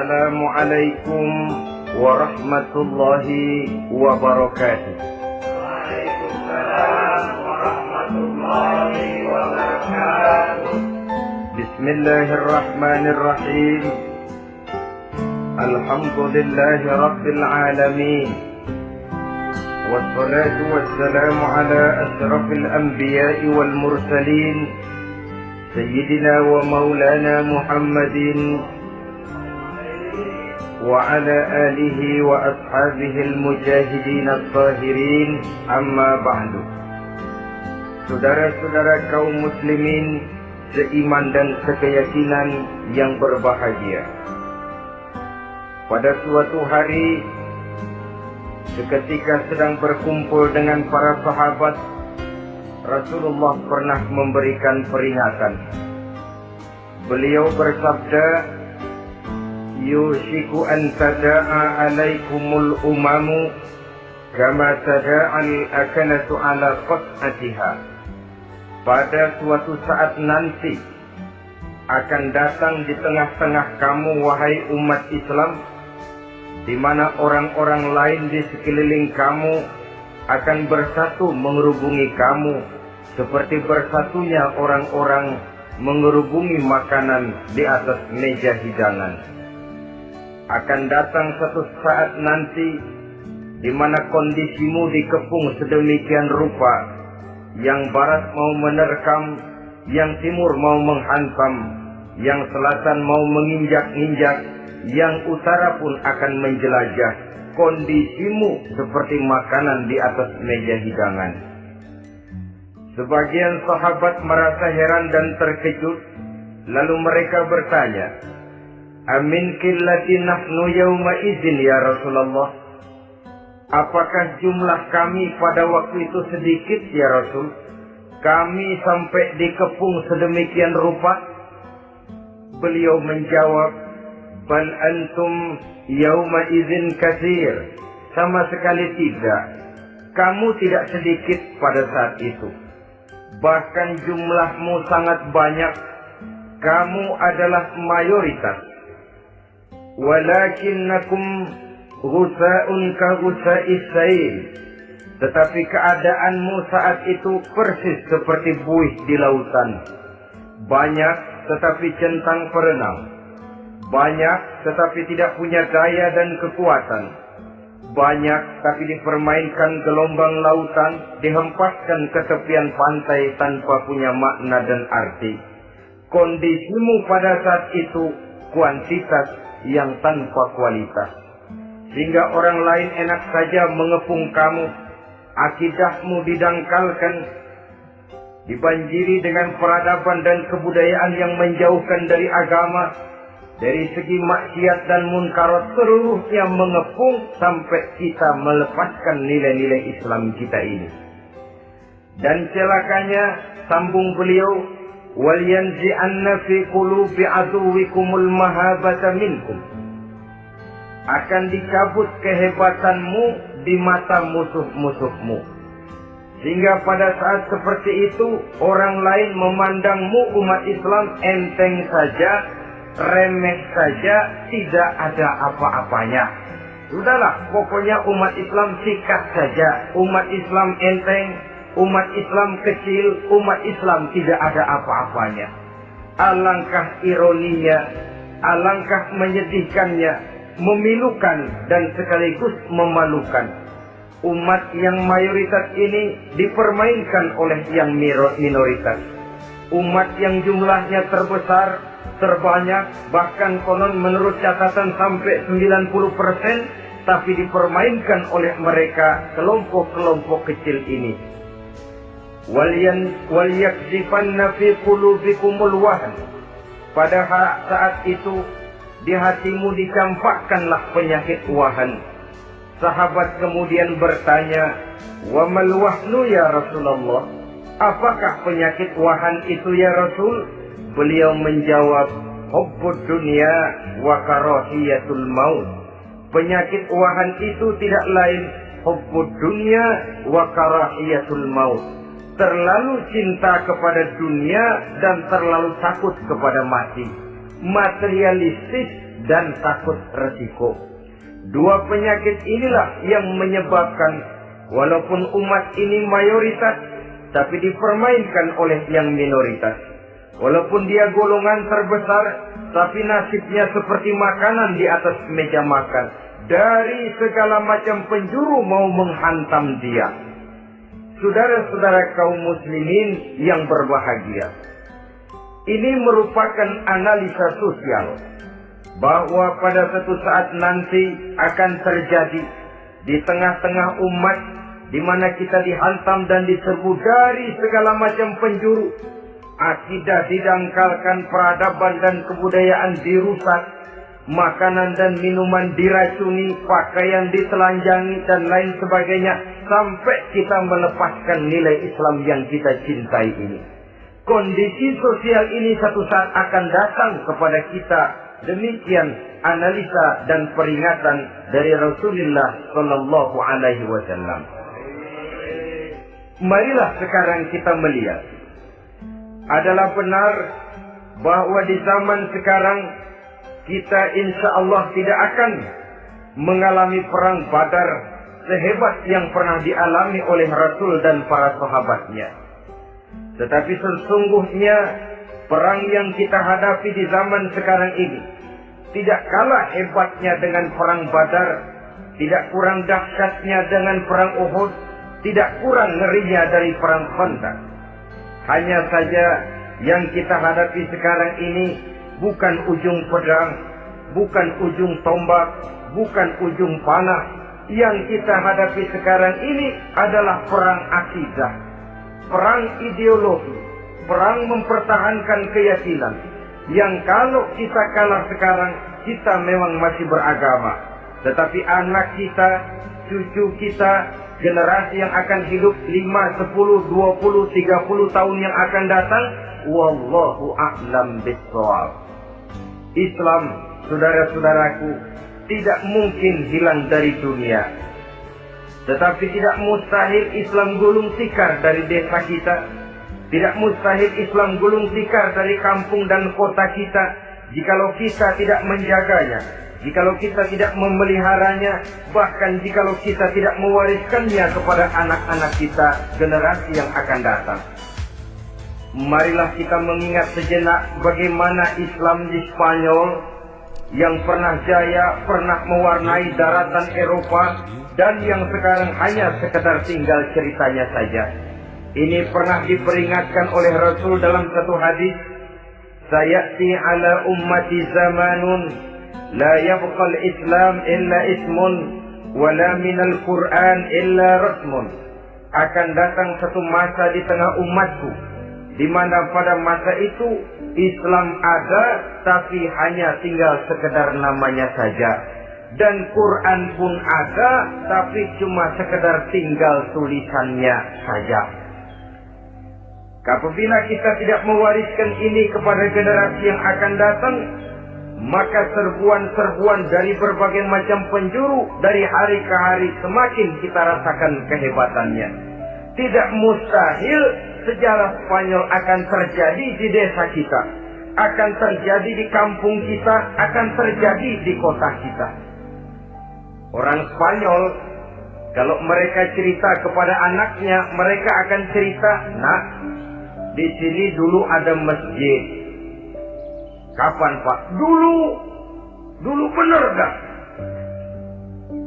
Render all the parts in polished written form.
Assalamualaikum warahmatullahi wabarakatuh. Waalaikumsalam warahmatullahi wabarakatuh. Bismillahirrahmanirrahim. Alhamdulillahi rabbil alamin. Wassalatu wassalamu ala asyrafil anbiya'i wal mursalin, Sayyidina wa maulana Muhammadin wa ala alihi wa ashabihi al-mujahidin al-zahirin, amma ba'du. Saudara-saudara kaum muslimin seiman dan sekeyakinan yang berbahagia, pada suatu hari seketika sedang berkumpul dengan para sahabat, Rasulullah pernah memberikan peringatan. Beliau bersabda, yushiku an tada'a alaikumul umamu kama tada'al akanatu ala qas'atiha. Pada suatu saat nanti akan datang di tengah-tengah kamu, wahai umat Islam, di mana orang-orang lain di sekeliling kamu akan bersatu mengerubungi kamu seperti bersatunya orang-orang mengerubungi makanan di atas meja hidangan. Akan datang satu saat nanti di mana kondisimu dikepung sedemikian rupa, yang barat mau menerkam, yang timur mau menghantam, yang selatan mau menginjak-injak, yang utara pun akan menjelajah. Kondisimu seperti makanan di atas meja hidangan. Sebagian sahabat merasa heran dan terkejut, lalu mereka bertanya, amin qillati nahnu yawma izin ya Rasulullah? Apakah jumlah kami pada waktu itu sedikit ya Rasul? Kami sampai dikepung sedemikian rupa? Beliau menjawab, bal antum yauma izin katsir. Sama sekali tidak. Kamu tidak sedikit pada saat itu. Bahkan jumlahmu sangat banyak. Kamu adalah mayoritas. Walakinnakum ghusa'un ka ghusa'is sail. Tetapi keadaanmu saat itu persis seperti buih di lautan. Banyak tetapi centang perenang. Banyak tetapi tidak punya daya dan kekuatan. Banyak tapi dipermainkan gelombang lautan, dihempaskan ke tepian pantai tanpa punya makna dan arti. Kondisimu pada saat itu kuantitas yang tanpa kualitas, sehingga orang lain enak saja mengepung kamu. Akidahmu didangkalkan, dibanjiri dengan peradaban dan kebudayaan yang menjauhkan dari agama. Dari segi maksiat dan munkarat seluruhnya mengepung sampai kita melepaskan nilai-nilai Islam kita ini. Dan celakanya, sambung beliau, wal yanzi'anna fi qulubi aduwikumul mahabata minkum. Akan dicabut kehebatanmu di mata musuh-musuhmu, sehingga pada saat seperti itu orang lain memandangmu umat Islam enteng saja, remeh saja, tidak ada apa-apanya. Sudahlah, pokoknya umat Islam sikat saja. Umat Islam enteng, umat Islam kecil, umat Islam tidak ada apa-apanya. Alangkah ironinya, alangkah menyedihkannya, memilukan dan sekaligus memalukan. Umat yang mayoritas ini dipermainkan oleh yang minoritas. Umat yang jumlahnya terbesar, terbanyak, bahkan konon menurut catatan sampai 90%, tapi dipermainkan oleh mereka kelompok-kelompok kecil ini. Wal yakzifanna fi qulubikumul wahn. Pada saat itu di hatimu dicampakkanlah penyakit wahan. Sahabat kemudian bertanya, wa mal wahnu ya Rasulullah? Apakah penyakit wahan itu ya Rasul? Beliau menjawab, hubbud dunya wa karahiyatul maut. Penyakit wahan itu tidak lain hubbud dunya wa karahiyatul maut. Terlalu cinta kepada dunia dan terlalu takut kepada mati. Materialistis dan takut resiko. Dua penyakit inilah yang menyebabkan walaupun umat ini mayoritas, tapi dipermainkan oleh yang minoritas. Walaupun dia golongan terbesar, tapi nasibnya seperti makanan di atas meja makan. Dari segala macam penjuru mau menghantam dia. Saudara-saudara kaum muslimin yang berbahagia, ini merupakan analisa sosial bahwa pada suatu saat nanti akan terjadi di tengah-tengah umat di mana kita dihantam dan diserbu dari segala macam penjuru. Akidah didangkalkan, peradaban dan kebudayaan dirusak, makanan dan minuman diracuni, pakaian ditelanjangi dan lain sebagainya, sampai kita melepaskan nilai Islam yang kita cintai ini. Kondisi sosial ini satu saat akan datang kepada kita. Demikian analisa dan peringatan dari Rasulullah Sallallahu Alaihi Wasallam. Marilah sekarang kita melihat, adalah benar bahwa di zaman sekarang kita insya Allah tidak akan mengalami perang Badar sehebat yang pernah dialami oleh Rasul dan para sahabatnya. Tetapi sesungguhnya perang yang kita hadapi di zaman sekarang ini tidak kalah hebatnya dengan perang Badar, tidak kurang dahsyatnya dengan perang Uhud, tidak kurang ngerinya dari perang Khandaq. Hanya saja yang kita hadapi sekarang ini bukan ujung pedang, bukan ujung tombak, bukan ujung panah. Yang kita hadapi sekarang ini adalah perang akidah, perang ideologi, perang mempertahankan keyakinan. Yang kalau kita kalah sekarang, kita memang masih beragama. Tetapi anak kita, cucu kita, generasi yang akan hidup 5, 10, 20, 30 tahun yang akan datang, wallahu a'lam bishawab. Islam, saudara-saudaraku, tidak mungkin hilang dari dunia. Tetapi tidak mustahil Islam gulung tikar dari desa kita. Tidak mustahil Islam gulung tikar dari kampung dan kota kita, jikalau kita tidak menjaganya, jikalau kita tidak memeliharanya, bahkan jikalau kita tidak mewariskannya kepada anak-anak kita, generasi yang akan datang. Marilah kita mengingat sejenak bagaimana Islam di Spanyol yang pernah jaya, pernah mewarnai daratan Eropa, dan yang sekarang hanya sekedar tinggal ceritanya saja. Ini pernah diperingatkan oleh Rasul dalam satu hadis, sayati ala ummati zamanun la yabqal Islam illa ismun wala minal Quran illa rasmun. Akan datang satu masa di tengah umatku di mana pada masa itu Islam ada tapi hanya tinggal sekedar namanya saja, dan Quran pun ada tapi cuma sekedar tinggal tulisannya saja. Apabila kita tidak mewariskan ini kepada generasi yang akan datang, maka serbuan-serbuan dari berbagai macam penjuru dari hari ke hari semakin kita rasakan kehebatannya. Tidak mustahil sejarah Spanyol akan terjadi di desa kita, akan terjadi di kampung kita, akan terjadi di kota kita. Orang Spanyol, kalau mereka cerita kepada anaknya, mereka akan cerita, "Nak, di sini dulu ada masjid." Kapan, Pak? Dulu bener dah.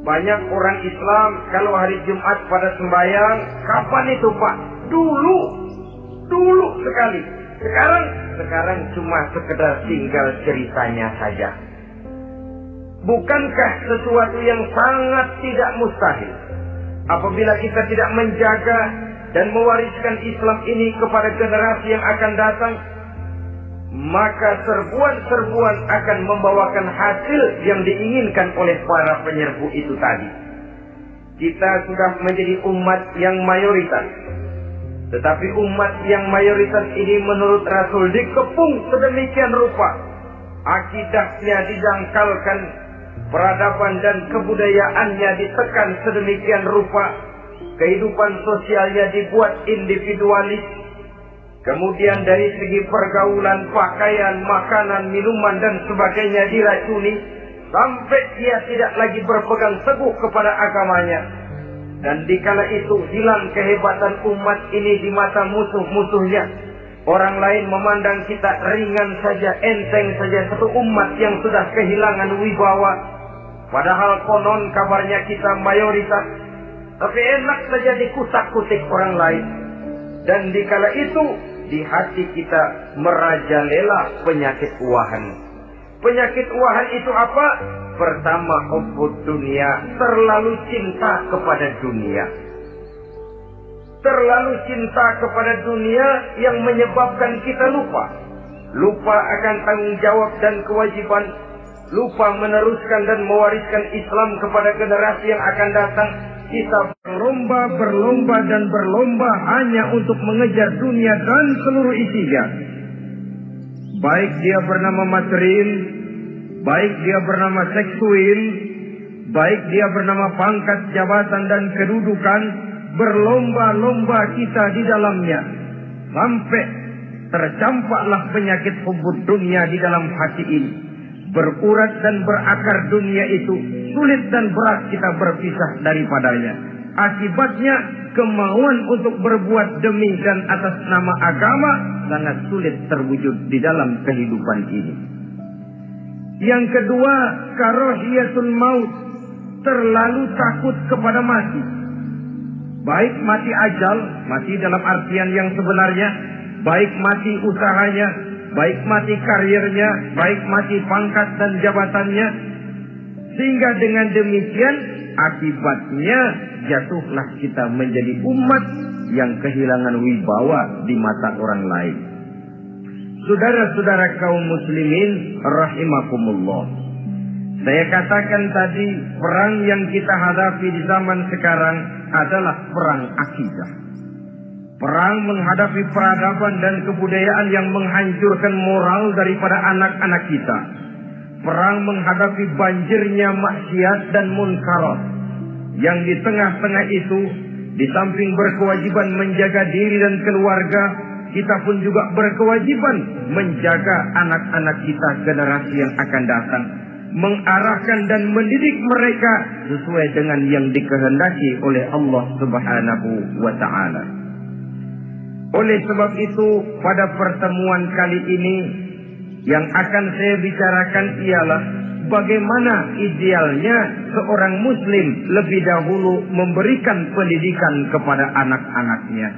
Banyak orang Islam kalau hari Jumat pada sembahyang, kapan itu, Pak? Dulu sekali. Sekarang cuma sekedar tinggal ceritanya saja. Bukankah sesuatu yang sangat tidak mustahil apabila kita tidak menjaga dan mewariskan Islam ini kepada generasi yang akan datang, maka serbuan-serbuan akan membawakan hasil yang diinginkan oleh para penyerbu itu tadi. Kita sudah menjadi umat yang mayoritas, tetapi umat yang mayoritas ini menurut Rasul dikepung sedemikian rupa, akidahnya didangkalkan, peradaban dan kebudayaannya ditekan sedemikian rupa, kehidupan sosialnya dibuat individualis, Kemudian dari segi pergaulan, pakaian, makanan, minuman dan sebagainya diracuni sampai dia tidak lagi berpegang teguh kepada agamanya. Dan dikala itu hilang kehebatan umat ini di mata musuh-musuhnya. Orang lain memandang kita ringan saja, enteng saja, satu umat yang sudah kehilangan wibawa. Padahal konon kabarnya kita mayoritas, tapi enak saja dikutak-kutik orang lain. Dan dikala itu di hati kita merajalela penyakit wahan. Penyakit wahan itu apa? Pertama, hubbud dunia, terlalu cinta kepada dunia. Terlalu cinta kepada dunia yang menyebabkan kita lupa. Lupa akan tanggung jawab dan kewajiban. Lupa meneruskan dan mewariskan Islam kepada generasi yang akan datang. Kita berlomba dan berlomba hanya untuk mengejar dunia dan seluruh isinya. Baik dia bernama material, baik dia bernama seksual, baik dia bernama pangkat, jabatan dan kedudukan, berlomba-lomba kita di dalamnya. Sampai tercampaklah penyakit hubbud dunia di dalam hati ini. Berurat dan berakar dunia itu, sulit dan berat kita berpisah daripadanya. Akibatnya kemauan untuk berbuat demi dan atas nama agama sangat sulit terwujud di dalam kehidupan ini. Yang kedua, karahiyatul maut, terlalu takut kepada mati. Baik mati ajal, mati dalam artian yang sebenarnya, baik mati usahanya, baik mati karirnya, baik mati pangkat dan jabatannya. Sehingga dengan demikian akibatnya jatuhlah kita menjadi umat yang kehilangan wibawa di mata orang lain. Saudara-saudara kaum muslimin rahimakumullah. Saya katakan tadi, perang yang kita hadapi di zaman sekarang adalah perang akidah. Perang menghadapi peradaban dan kebudayaan yang menghancurkan moral daripada anak-anak kita. Perang menghadapi banjirnya maksiat dan munkarat. Yang di tengah-tengah itu, di samping berkewajiban menjaga diri dan keluarga, kita pun juga berkewajiban menjaga anak-anak kita, generasi yang akan datang. Mengarahkan dan mendidik mereka sesuai dengan yang dikehendaki oleh Allah Subhanahu wa ta'ala. Oleh sebab itu, pada pertemuan kali ini yang akan saya bicarakan ialah bagaimana idealnya seorang muslim lebih dahulu memberikan pendidikan kepada anak-anaknya.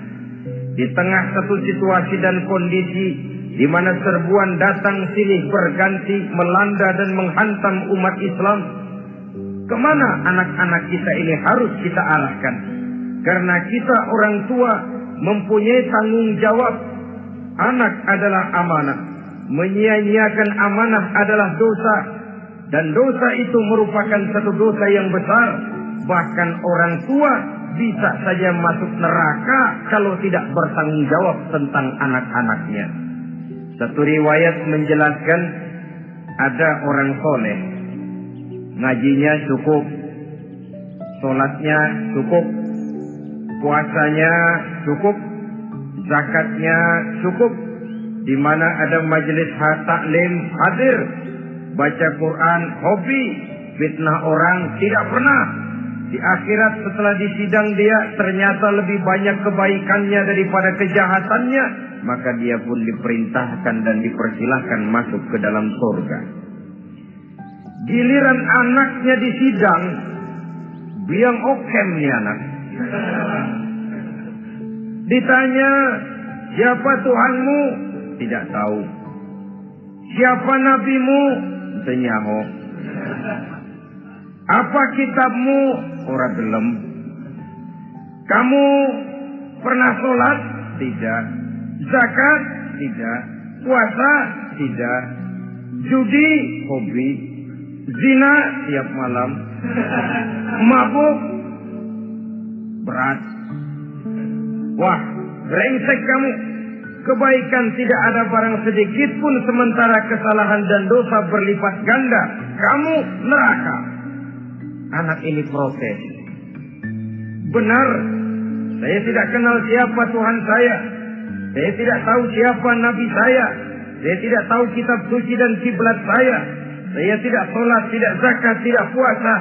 Di tengah satu situasi dan kondisi di mana serbuan datang silih berganti melanda dan menghantam umat Islam, kemana anak-anak kita ini harus kita arahkan? Karena kita orang tua mempunyai tanggung jawab. Anak adalah amanah. Menyia-nyiakan amanah adalah dosa. Dan dosa itu merupakan satu dosa yang besar. Bahkan orang tua bisa saja masuk neraka kalau tidak bertanggung jawab tentang anak-anaknya. Satu riwayat menjelaskan ada orang soleh, ngajinya cukup, sholatnya cukup, puasanya cukup, zakatnya cukup, di mana ada majelis taklim hadir, baca Quran hobi, fitnah orang tidak pernah. Di akhirat setelah disidang dia ternyata lebih banyak kebaikannya daripada kejahatannya, maka dia pun diperintahkan dan dipersilahkan masuk ke dalam surga. Giliran anaknya disidang, biang okem nih anak. Ditanya, siapa Tuhanmu? Tidak tahu. Siapa nabimu? Senyaho. Apa kitabmu? Ora gelem. Kamu pernah sholat? Tidak. Zakat? Tidak. Puasa? Tidak. Judi? Hobi. Zina? Tiap malam. Mabuk? Berat. Wah, brengsek kamu. Kebaikan tidak ada barang sedikit pun, sementara kesalahan dan dosa berlipat ganda. Kamu neraka. Anak ini protes. Benar, saya tidak kenal siapa Tuhan saya. Saya tidak tahu siapa nabi saya. Saya tidak tahu kitab suci dan kiblat saya. Saya tidak sholat, tidak zakat, tidak puasa.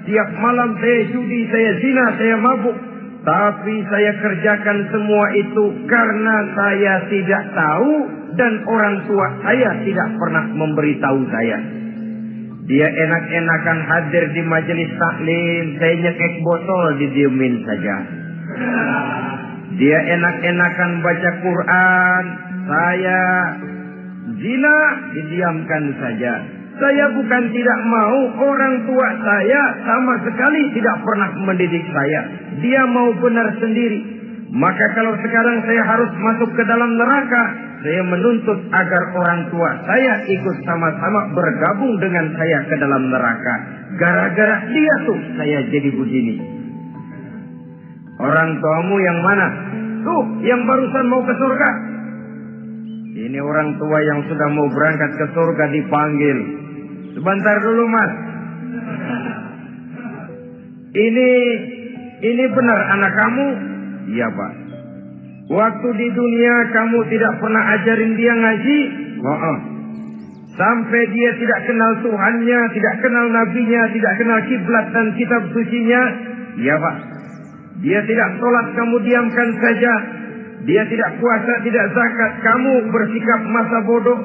Tiap malam saya judi, saya zina, saya mabuk. Tapi saya kerjakan semua itu karena saya tidak tahu dan orang tua saya tidak pernah memberitahu saya. Dia enak-enakan hadir di majelis taklim, saya nyekek botol, didiemin saja. Dia enak-enakan baca Quran, saya zina, didiamkan saja. Saya bukan tidak mau, orang tua saya sama sekali tidak pernah mendidik saya. Dia mau benar sendiri. Maka kalau sekarang saya harus masuk ke dalam neraka, saya menuntut agar orang tua saya ikut sama-sama bergabung dengan saya ke dalam neraka. Gara-gara dia tuh saya jadi begini. Orang tuamu yang mana? Tuh, yang barusan mau ke surga. Ini orang tua yang sudah mau berangkat ke surga dipanggil. Sebentar dulu, Mas. Ini benar anak kamu? Iya, Pak. Waktu di dunia kamu tidak pernah ajarin dia ngaji? Sampai dia tidak kenal Tuhannya, tidak kenal nabinya, tidak kenal kiblat dan kitab sucinya? Iya, Pak. Dia tidak sholat, kamu diamkan saja. Dia tidak puasa, tidak zakat, kamu bersikap masa bodoh.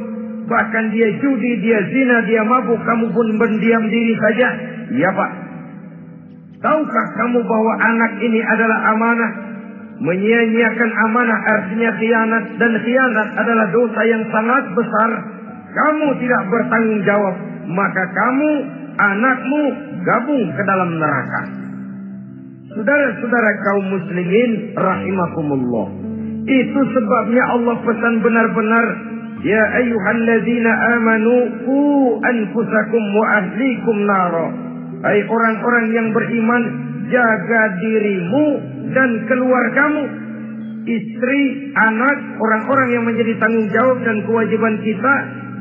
Bahkan dia judi, dia zina, dia mabuk, kamu pun berdiam diri saja. Iya, Pak. Tahukah kamu bahwa anak ini adalah amanah? Menyia-nyiakan amanah artinya khianat, dan khianat adalah dosa yang sangat besar. Kamu tidak bertanggung jawab, maka kamu, anakmu gabung ke dalam neraka. Saudara-saudara kaum muslimin rahimakumullah. Itu sebabnya Allah pesan benar-benar, ya ayyuhalladzina amanu qu anfusakum wa ahlikum nara. Hai orang-orang yang beriman, jaga dirimu dan keluargamu, istri, anak, orang-orang yang menjadi tanggung jawab dan kewajiban kita,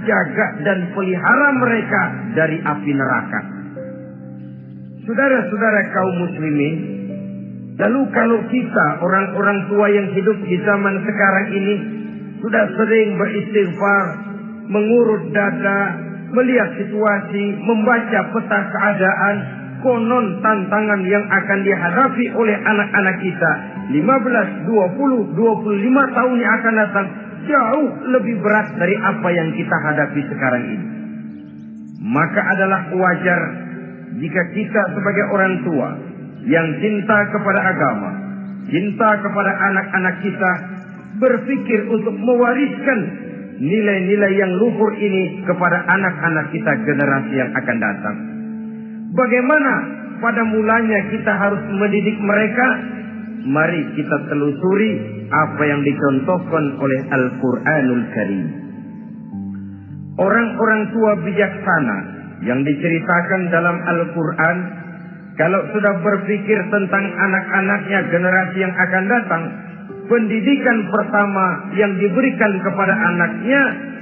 jaga dan pelihara mereka dari api neraka. Saudara-saudara kaum muslimin, lalu kalau kita orang-orang tua yang hidup di zaman sekarang ini sudah sering beristighfar, mengurut dada, melihat situasi, membaca peta keadaan, konon tantangan yang akan dihadapi oleh anak-anak kita 15, 20, 25 tahun yang akan datang jauh lebih berat dari apa yang kita hadapi sekarang ini. Maka adalah wajar jika kita sebagai orang tua yang cinta kepada agama, cinta kepada anak-anak kita, berpikir untuk mewariskan nilai-nilai yang luhur ini kepada anak-anak kita generasi yang akan datang. Bagaimana pada mulanya kita harus mendidik mereka? Mari kita telusuri apa yang dicontohkan oleh Al-Quranul Karim. Orang-orang tua bijaksana yang diceritakan dalam Al-Quran, kalau sudah berpikir tentang anak-anaknya generasi yang akan datang, pendidikan pertama yang diberikan kepada anaknya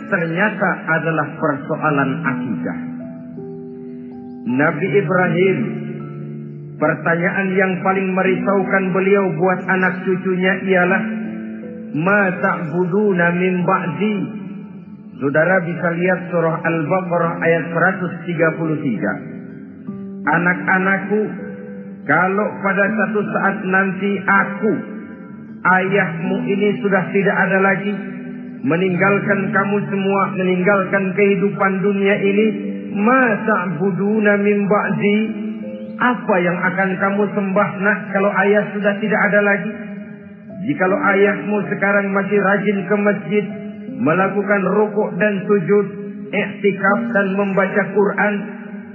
ternyata adalah persoalan akidah. Nabi Ibrahim, pertanyaan yang paling merisaukan beliau buat anak cucunya ialah, ma ta'buduna min ba'di. Saudara bisa lihat surah Al-Baqarah ayat 133. Anak-anakku, kalau pada satu saat nanti aku, ayahmu ini sudah tidak ada lagi, meninggalkan kamu semua, meninggalkan kehidupan dunia ini, ma ta'buduna min ba'di, apa yang akan kamu sembah nak kalau ayah sudah tidak ada lagi? Jikalau ayahmu sekarang masih rajin ke masjid, melakukan rukuk dan sujud, i'tikaf dan membaca Quran,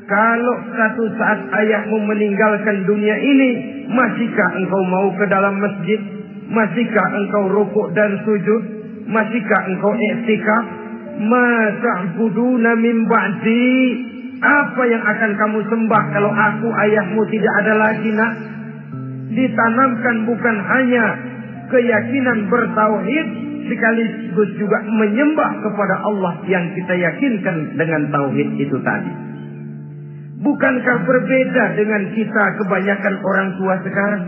kalau satu saat ayahmu meninggalkan dunia ini, masihkah engkau mau ke dalam masjid? Masihkah engkau rukuk dan sujud? Masihkah engkau i'tikaf? Ma ta'buduna min ba'di, apa yang akan kamu sembah kalau aku ayahmu tidak ada lagi nak? Ditanamkan bukan hanya keyakinan bertauhid, sekaligus juga menyembah kepada Allah yang kita yakinkan dengan tauhid itu tadi. Bukankah berbeda dengan kita kebanyakan orang tua sekarang?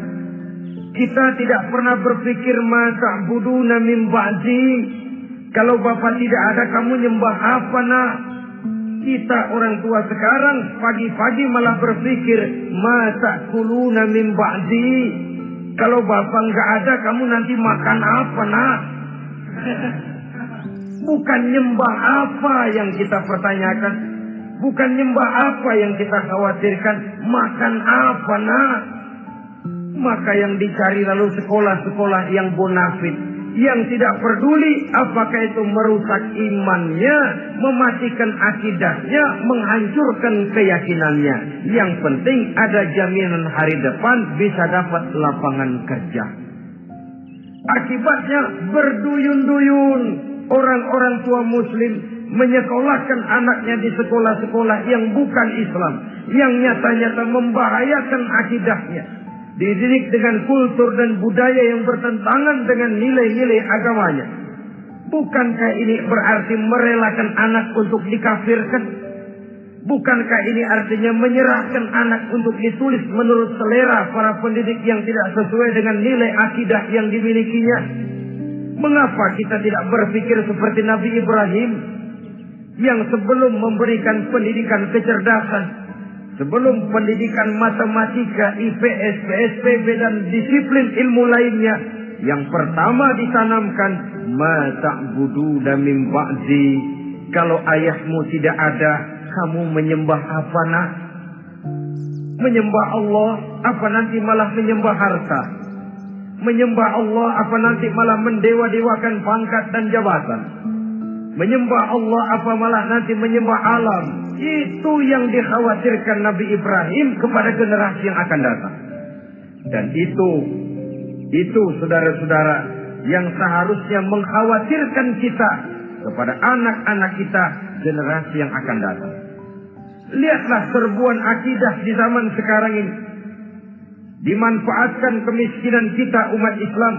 Kita tidak pernah berpikir masa buduna min ba'di. Kalau bapak tidak ada, kamu nyembah apa nak? Kita orang tua sekarang pagi-pagi malah berpikir masa kuluna min ba'di. Kalau bapak nggak ada, kamu nanti makan apa nak? Bukan nyembah apa yang kita pertanyakan, bukan nyembah apa yang kita khawatirkan, makan apa nak? Maka yang dicari lalu sekolah-sekolah yang bonafit, yang tidak peduli apakah itu merusak imannya, mematikan akidahnya, menghancurkan keyakinannya. Yang penting ada jaminan hari depan bisa dapat lapangan kerja. Akibatnya berduyun-duyun orang-orang tua muslim menyekolahkan anaknya di sekolah-sekolah yang bukan Islam, yang nyata-nyata membahayakan akidahnya. Dididik dengan kultur dan budaya yang bertentangan dengan nilai-nilai agamanya. Bukankah ini berarti merelakan anak untuk dikafirkan? Bukankah ini artinya menyerahkan anak untuk ditulis menurut selera para pendidik yang tidak sesuai dengan nilai akidah yang dimilikinya? Mengapa kita tidak berpikir seperti Nabi Ibrahim yang sebelum memberikan pendidikan kecerdasan, sebelum pendidikan matematika, IPS, PSPB dan disiplin ilmu lainnya, yang pertama ditanamkan ma ta'buduna min ba'di. Kalau ayahmu tidak ada, kamu menyembah apa nak? Menyembah Allah, apa nanti malah menyembah harta? Menyembah Allah, apa nanti malah mendewa-dewakan pangkat dan jabatan? Menyembah Allah, apa malah nanti menyembah alam? Itu yang dikhawatirkan Nabi Ibrahim kepada generasi yang akan datang. Dan itu saudara-saudara yang seharusnya mengkhawatirkan kita kepada anak-anak kita, generasi yang akan datang. Lihatlah serbuan akidah di zaman sekarang ini. Dimanfaatkan kemiskinan kita umat Islam.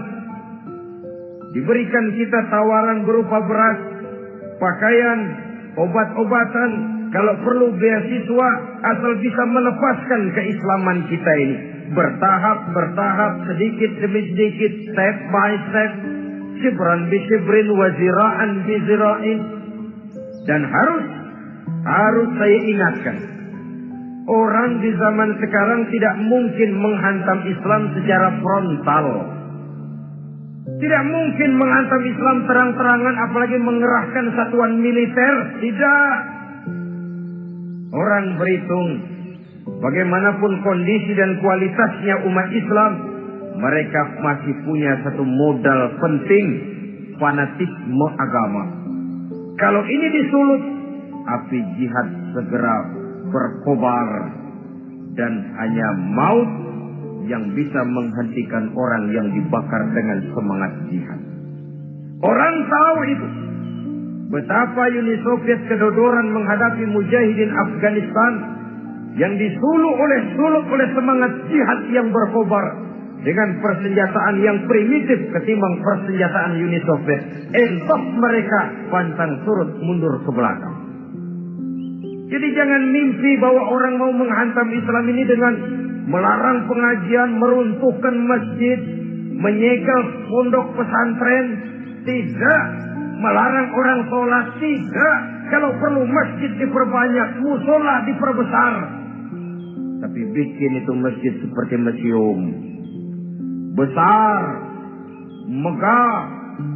Diberikan kita tawaran berupa beras, pakaian, obat-obatan, kalau perlu beasiswa, asal bisa melepaskan keislaman kita ini. Bertahap, sedikit demi sedikit, step by step, shibran bi shibrin wa zira'an bi zira'in. Dan harus saya ingatkan, orang di zaman sekarang tidak mungkin menghantam Islam secara frontal. Tidak mungkin menghantam Islam terang-terangan, apalagi mengerahkan satuan militer. Tidak. Orang berhitung bagaimanapun kondisi dan kualitasnya umat Islam, mereka masih punya satu modal penting, fanatisme agama. Kalau ini disulut, api jihad segera berkobar, dan hanya maut yang bisa menghentikan orang yang dibakar dengan semangat jihad. Orang tahu itu. Betapa Uni Soviet kedodoran menghadapi mujahidin Afghanistan yang disulut oleh semangat jihad yang berkobar dengan persenjataan yang primitif ketimbang persenjataan Uni Soviet. Entos mereka pantang surut mundur ke belakang. Jadi jangan mimpi bahwa orang mau menghantam Islam ini dengan melarang pengajian, meruntuhkan masjid, menyegel pondok pesantren. Tidak. Melarang orang sholat. Tidak. Kalau perlu masjid diperbanyak, musola diperbesar. Tapi bikin itu masjid seperti museum. Besar, megah,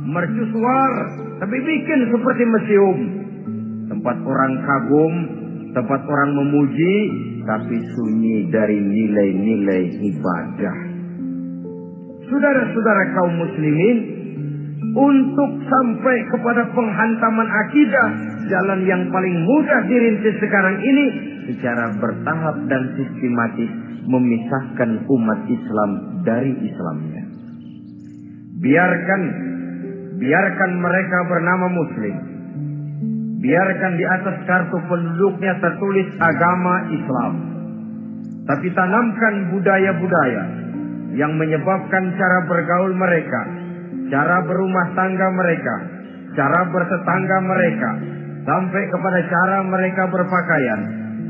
mercusuar, tapi bikin seperti museum. Tempat orang kagum, tempat orang memuji, tapi sunyi dari nilai-nilai ibadah. Saudara-saudara kaum muslimin, untuk sampai kepada penghantaman akidah, jalan yang paling mudah dirintis sekarang ini secara bertahap dan sistematis memisahkan umat Islam dari Islamnya. Biarkan mereka bernama Muslim. Biarkan di atas kartu penduduknya tertulis agama Islam. Tapi tanamkan budaya-budaya yang menyebabkan cara bergaul mereka, cara berumah tangga mereka, cara bertetangga mereka, sampai kepada cara mereka berpakaian,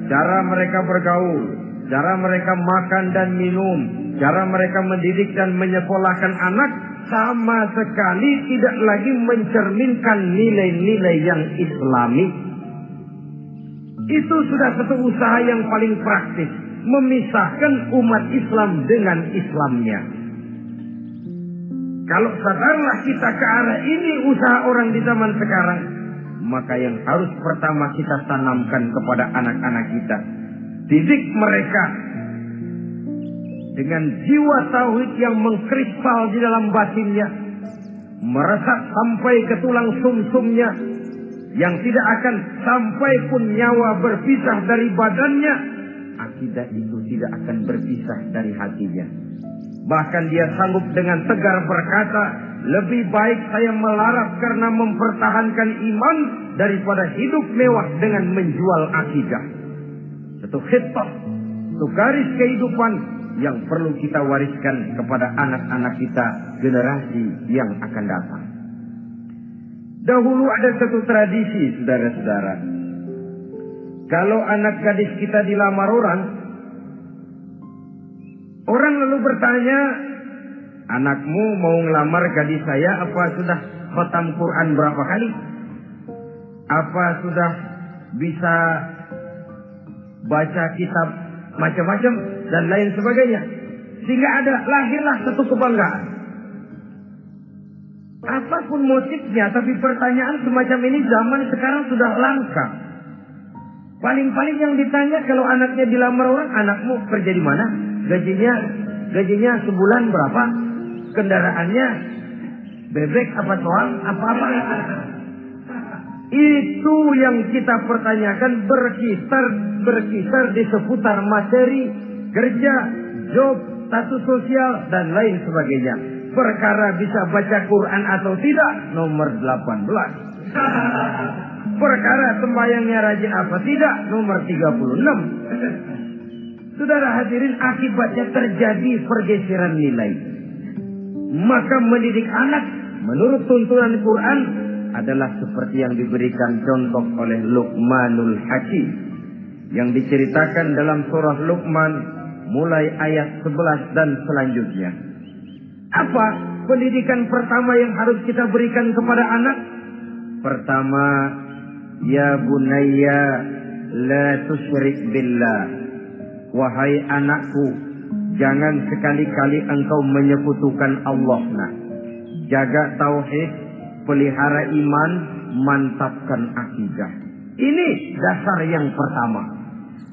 cara mereka bergaul, cara mereka makan dan minum, Cara mereka mendidik dan menyekolahkan anak sama sekali tidak lagi mencerminkan nilai-nilai yang Islami. Itu sudah satu usaha yang paling praktis, memisahkan umat Islam dengan Islamnya. Kalau sadarlah kita ke arah ini usaha orang di zaman sekarang, maka yang harus pertama kita tanamkan kepada anak-anak kita, didik mereka dengan jiwa tauhid yang mengkristal di dalam batinnya, meresap sampai ke tulang sumsumnya, yang tidak akan sampai pun nyawa berpisah dari badannya. Akidah itu tidak akan berpisah dari hatinya. Bahkan dia sanggup dengan tegar berkata, lebih baik saya melarat karena mempertahankan iman daripada hidup mewah dengan menjual akidah. Satu khitbah, satu garis kehidupan yang perlu kita wariskan kepada anak-anak kita, generasi yang akan datang. Dahulu ada satu tradisi, saudara-saudara. Kalau anak gadis kita dilamar orang lalu bertanya, anakmu mau ngelamar gadis saya, apa sudah khatam Quran berapa kali? Apa sudah bisa baca kitab macam-macam dan lain sebagainya? Sehingga lahirlah satu kebanggaan. Apapun motifnya, tapi pertanyaan semacam ini zaman sekarang sudah langka. Paling-paling yang ditanya kalau anaknya dilamar orang, anakmu kerja di mana? Gajinya sebulan berapa? Kendaraannya bebek apa soal apa-apa? Itu yang kita pertanyakan, berkisar di seputar materi, kerja, job, status sosial dan lain sebagainya. Perkara bisa baca Quran atau tidak, nomor 18. Perkara sembahyangnya rajin apa tidak, nomor 36. Saudara hadirin, akibatnya terjadi pergeseran nilai. Maka mendidik anak menurut tuntunan Quran adalah seperti yang diberikan contoh oleh Luqmanul Hakim, yang diceritakan dalam surah Luqman mulai ayat 11 dan selanjutnya. Apa pendidikan pertama yang harus kita berikan kepada anak? Pertama, ya bunayya la tusyrik billah. Wahai anakku, jangan sekali-kali engkau menyekutukan Allah. Jaga tauhid, pelihara iman, mantapkan akidah. Ini dasar yang pertama.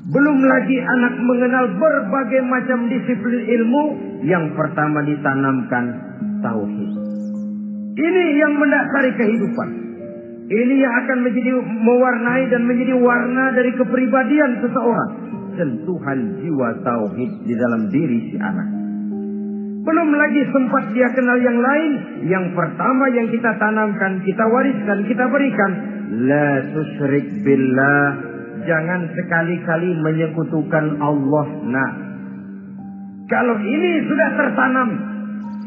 Belum lagi anak mengenal berbagai macam disiplin ilmu, yang pertama ditanamkan tauhid. Ini yang mendasari kehidupan. Ini yang akan mewarnai dan menjadi warna dari kepribadian seseorang. Sentuhan jiwa tauhid di dalam diri si anak. Belum lagi sempat dia kenal yang lain. Yang pertama yang kita tanamkan, kita wariskan, kita berikan, la tusyrik billah. Jangan sekali-kali menyekutukan Allah. Nah, kalau ini sudah tertanam,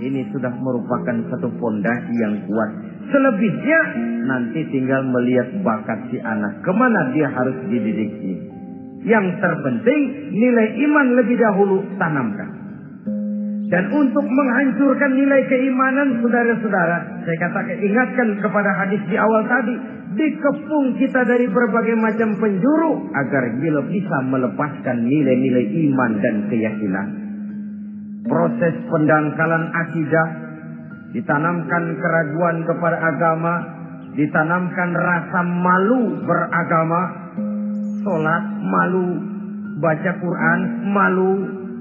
ini sudah merupakan satu fondasi yang kuat. Selebihnya nanti tinggal melihat bakat si anak, kemana dia harus dididik ini. Yang terpenting nilai iman lebih dahulu tanamkan. Dan untuk menghancurkan nilai keimanan, saudara-saudara, saya katakan, ingatkan kepada hadis di awal tadi, dikepung kita dari berbagai macam penjuru agar bila bisa melepaskan nilai-nilai iman dan keyakinan. Proses pendangkalan akidah, ditanamkan keraguan kepada agama, ditanamkan rasa malu beragama, sholat malu, baca Quran malu,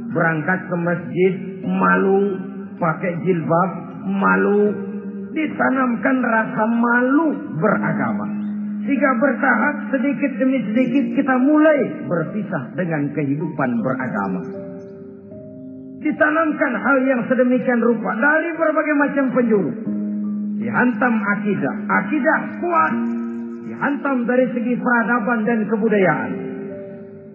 berangkat ke masjid malu, pakai jilbab malu. Ditanamkan rasa malu beragama, sehingga bertahap sedikit demi sedikit kita mulai berpisah dengan kehidupan beragama. Ditanamkan hal yang sedemikian rupa dari berbagai macam penjuru. Dihantam akidah, akidah kuat. Dihantam dari segi peradaban dan kebudayaan.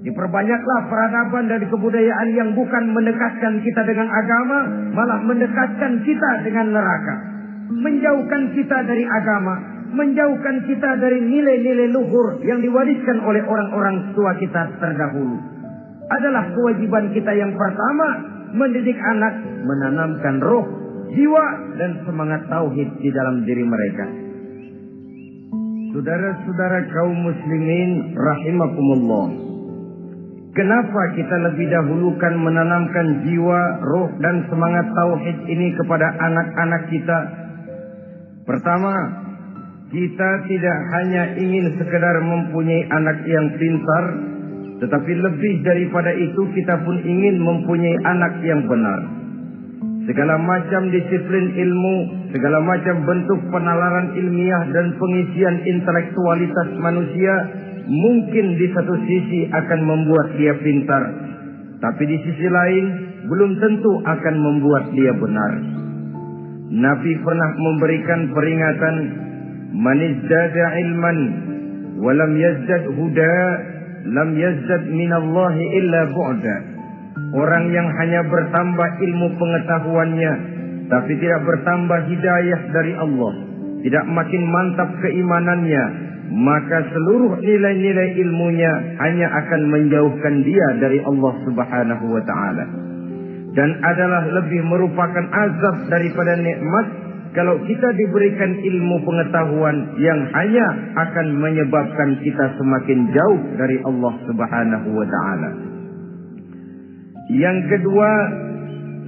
Diperbanyaklah peradaban dan kebudayaan yang bukan mendekatkan kita dengan agama, malah mendekatkan kita dengan neraka. Menjauhkan kita dari agama, menjauhkan kita dari nilai-nilai luhur yang diwariskan oleh orang-orang tua kita terdahulu. Adalah kewajiban kita yang pertama, mendidik anak, menanamkan roh, jiwa, dan semangat tauhid di dalam diri mereka. Saudara-saudara kaum muslimin rahimakumullah, kenapa kita lebih dahulukan menanamkan jiwa, roh, dan semangat tauhid ini kepada anak-anak kita? Pertama, kita tidak hanya ingin sekedar mempunyai anak yang pintar, tetapi lebih daripada itu kita pun ingin mempunyai anak yang benar. Segala macam disiplin ilmu, segala macam bentuk penalaran ilmiah dan pengisian intelektualitas manusia mungkin di satu sisi akan membuat dia pintar, tapi di sisi lain belum tentu akan membuat dia benar. Nabi pernah memberikan peringatan, man izdada ilman wa lam yazdad huda lam yazdad minallahi illa bu'da. Orang yang hanya bertambah ilmu pengetahuannya tapi tidak bertambah hidayah dari Allah, tidak makin mantap keimanannya, maka seluruh nilai-nilai ilmunya hanya akan menjauhkan dia dari Allah Subhanahu wa ta'ala. Dan adalah lebih merupakan azab daripada nikmat kalau kita diberikan ilmu pengetahuan yang hanya akan menyebabkan kita semakin jauh dari Allah Subhanahu wa ta'ala. Yang kedua,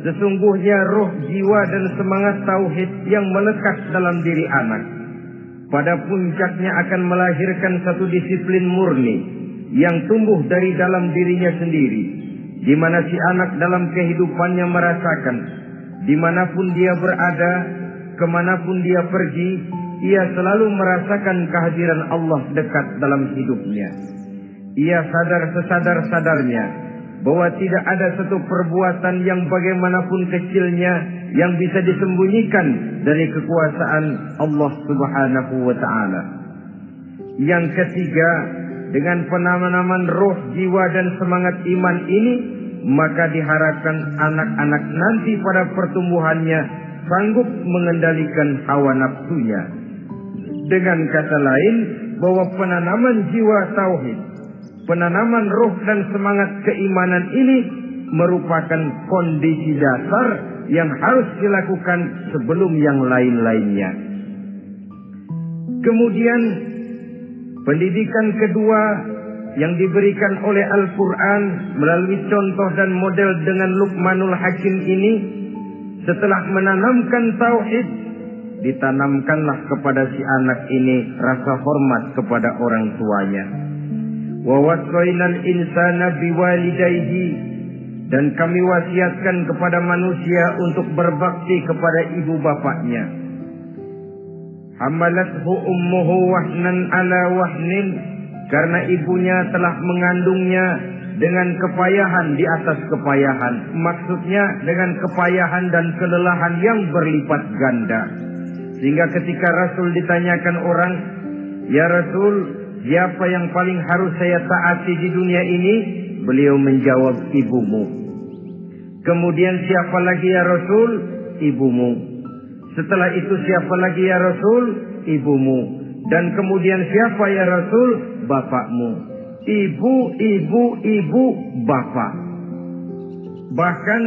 sesungguhnya roh, jiwa, dan semangat tauhid yang melekat dalam diri anak pada puncaknya akan melahirkan satu disiplin murni yang tumbuh dari dalam dirinya sendiri, di mana si anak dalam kehidupannya merasakan dimanapun dia berada, kemanapun dia pergi, ia selalu merasakan kehadiran Allah dekat dalam hidupnya. Ia sadar sesadar-sadarnya bahwa tidak ada satu perbuatan yang bagaimanapun kecilnya yang bisa disembunyikan dari kekuasaan Allah Subhanahu wa ta'ala. Yang ketiga, dengan penanaman roh, jiwa, dan semangat iman ini, maka diharapkan anak-anak nanti pada pertumbuhannya sanggup mengendalikan hawa nafsunya. Dengan kata lain, bahwa penanaman jiwa tauhid, penanaman roh dan semangat keimanan ini merupakan kondisi dasar yang harus dilakukan sebelum yang lain-lainnya. Kemudian pendidikan kedua yang diberikan oleh Al-Quran melalui contoh dan model dengan Luqmanul Hakim ini, setelah menanamkan tauhid, ditanamkanlah kepada si anak ini rasa hormat kepada orang tuanya. Wa wasainal insana biwalidayhi, dan kami wasiatkan kepada manusia untuk berbakti kepada ibu bapaknya. Hamalathu ummuhu wahnan ala wahnin, karena ibunya telah mengandungnya dengan kepayahan di atas kepayahan. Maksudnya dengan kepayahan dan kelelahan yang berlipat ganda. Sehingga ketika Rasul ditanyakan orang, "Ya Rasul, siapa yang paling harus saya taati di dunia ini?" Beliau menjawab, "Ibumu." Kemudian, "Siapa lagi ya Rasul?" "Ibumu." Setelah itu, "Siapa lagi ya Rasul?" "Ibumu." Dan kemudian, "Siapa ya Rasul?" "Bapakmu." Ibu, ibu, ibu, bapak. Bahkan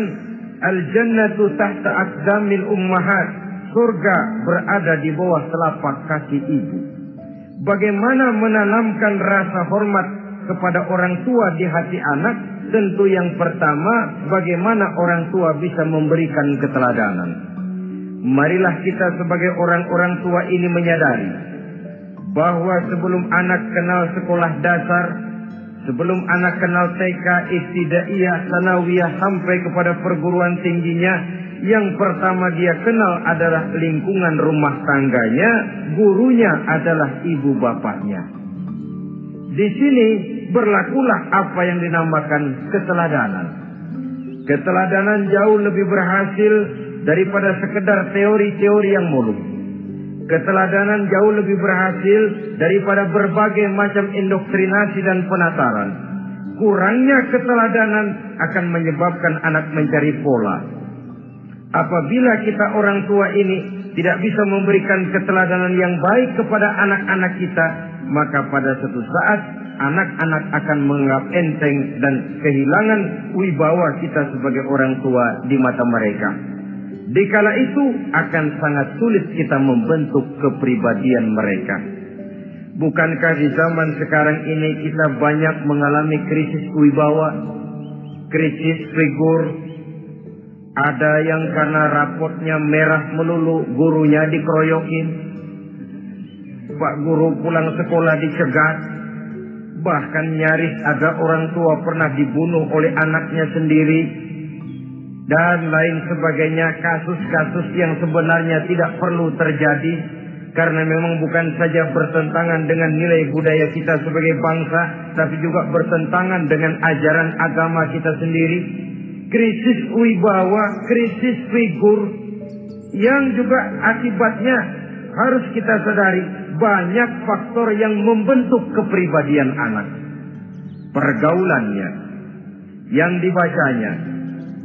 al-jannatu tahta aqdamil ummahat, surga berada di bawah telapak kaki ibu. Bagaimana menanamkan rasa hormat kepada orang tua di hati anak? Tentu yang pertama, bagaimana orang tua bisa memberikan keteladanan. Marilah kita sebagai orang-orang tua ini menyadari bahwa sebelum anak kenal sekolah dasar, sebelum anak kenal TK, ibtidaiyah, sanawiyah, sampai kepada perguruan tingginya, yang pertama dia kenal adalah lingkungan rumah tangganya, gurunya adalah ibu bapaknya. Di sini berlakulah apa yang dinamakan keteladanan. Keteladanan jauh lebih berhasil daripada sekedar teori-teori yang muluk. Keteladanan jauh lebih berhasil daripada berbagai macam indoktrinasi dan penataran. Kurangnya keteladanan akan menyebabkan anak mencari pola. Apabila kita orang tua ini tidak bisa memberikan keteladanan yang baik kepada anak-anak kita, maka pada suatu saat anak-anak akan menganggap enteng dan kehilangan wibawa kita sebagai orang tua di mata mereka. Dikala itu akan sangat sulit kita membentuk kepribadian mereka. Bukankah di zaman sekarang ini kita banyak mengalami krisis wibawa, krisis figur? Ada yang karena rapotnya merah melulu, gurunya dikeroyokin. Pak guru pulang sekolah dicegat. Bahkan nyaris ada orang tua pernah dibunuh oleh anaknya sendiri. Dan lain sebagainya, kasus-kasus yang sebenarnya tidak perlu terjadi. Karena memang bukan saja bertentangan dengan nilai budaya kita sebagai bangsa, tapi juga bertentangan dengan ajaran agama kita sendiri. Krisis wibawa, krisis figur, yang juga akibatnya harus kita sadari banyak faktor yang membentuk kepribadian anak. Pergaulannya, yang dibacanya,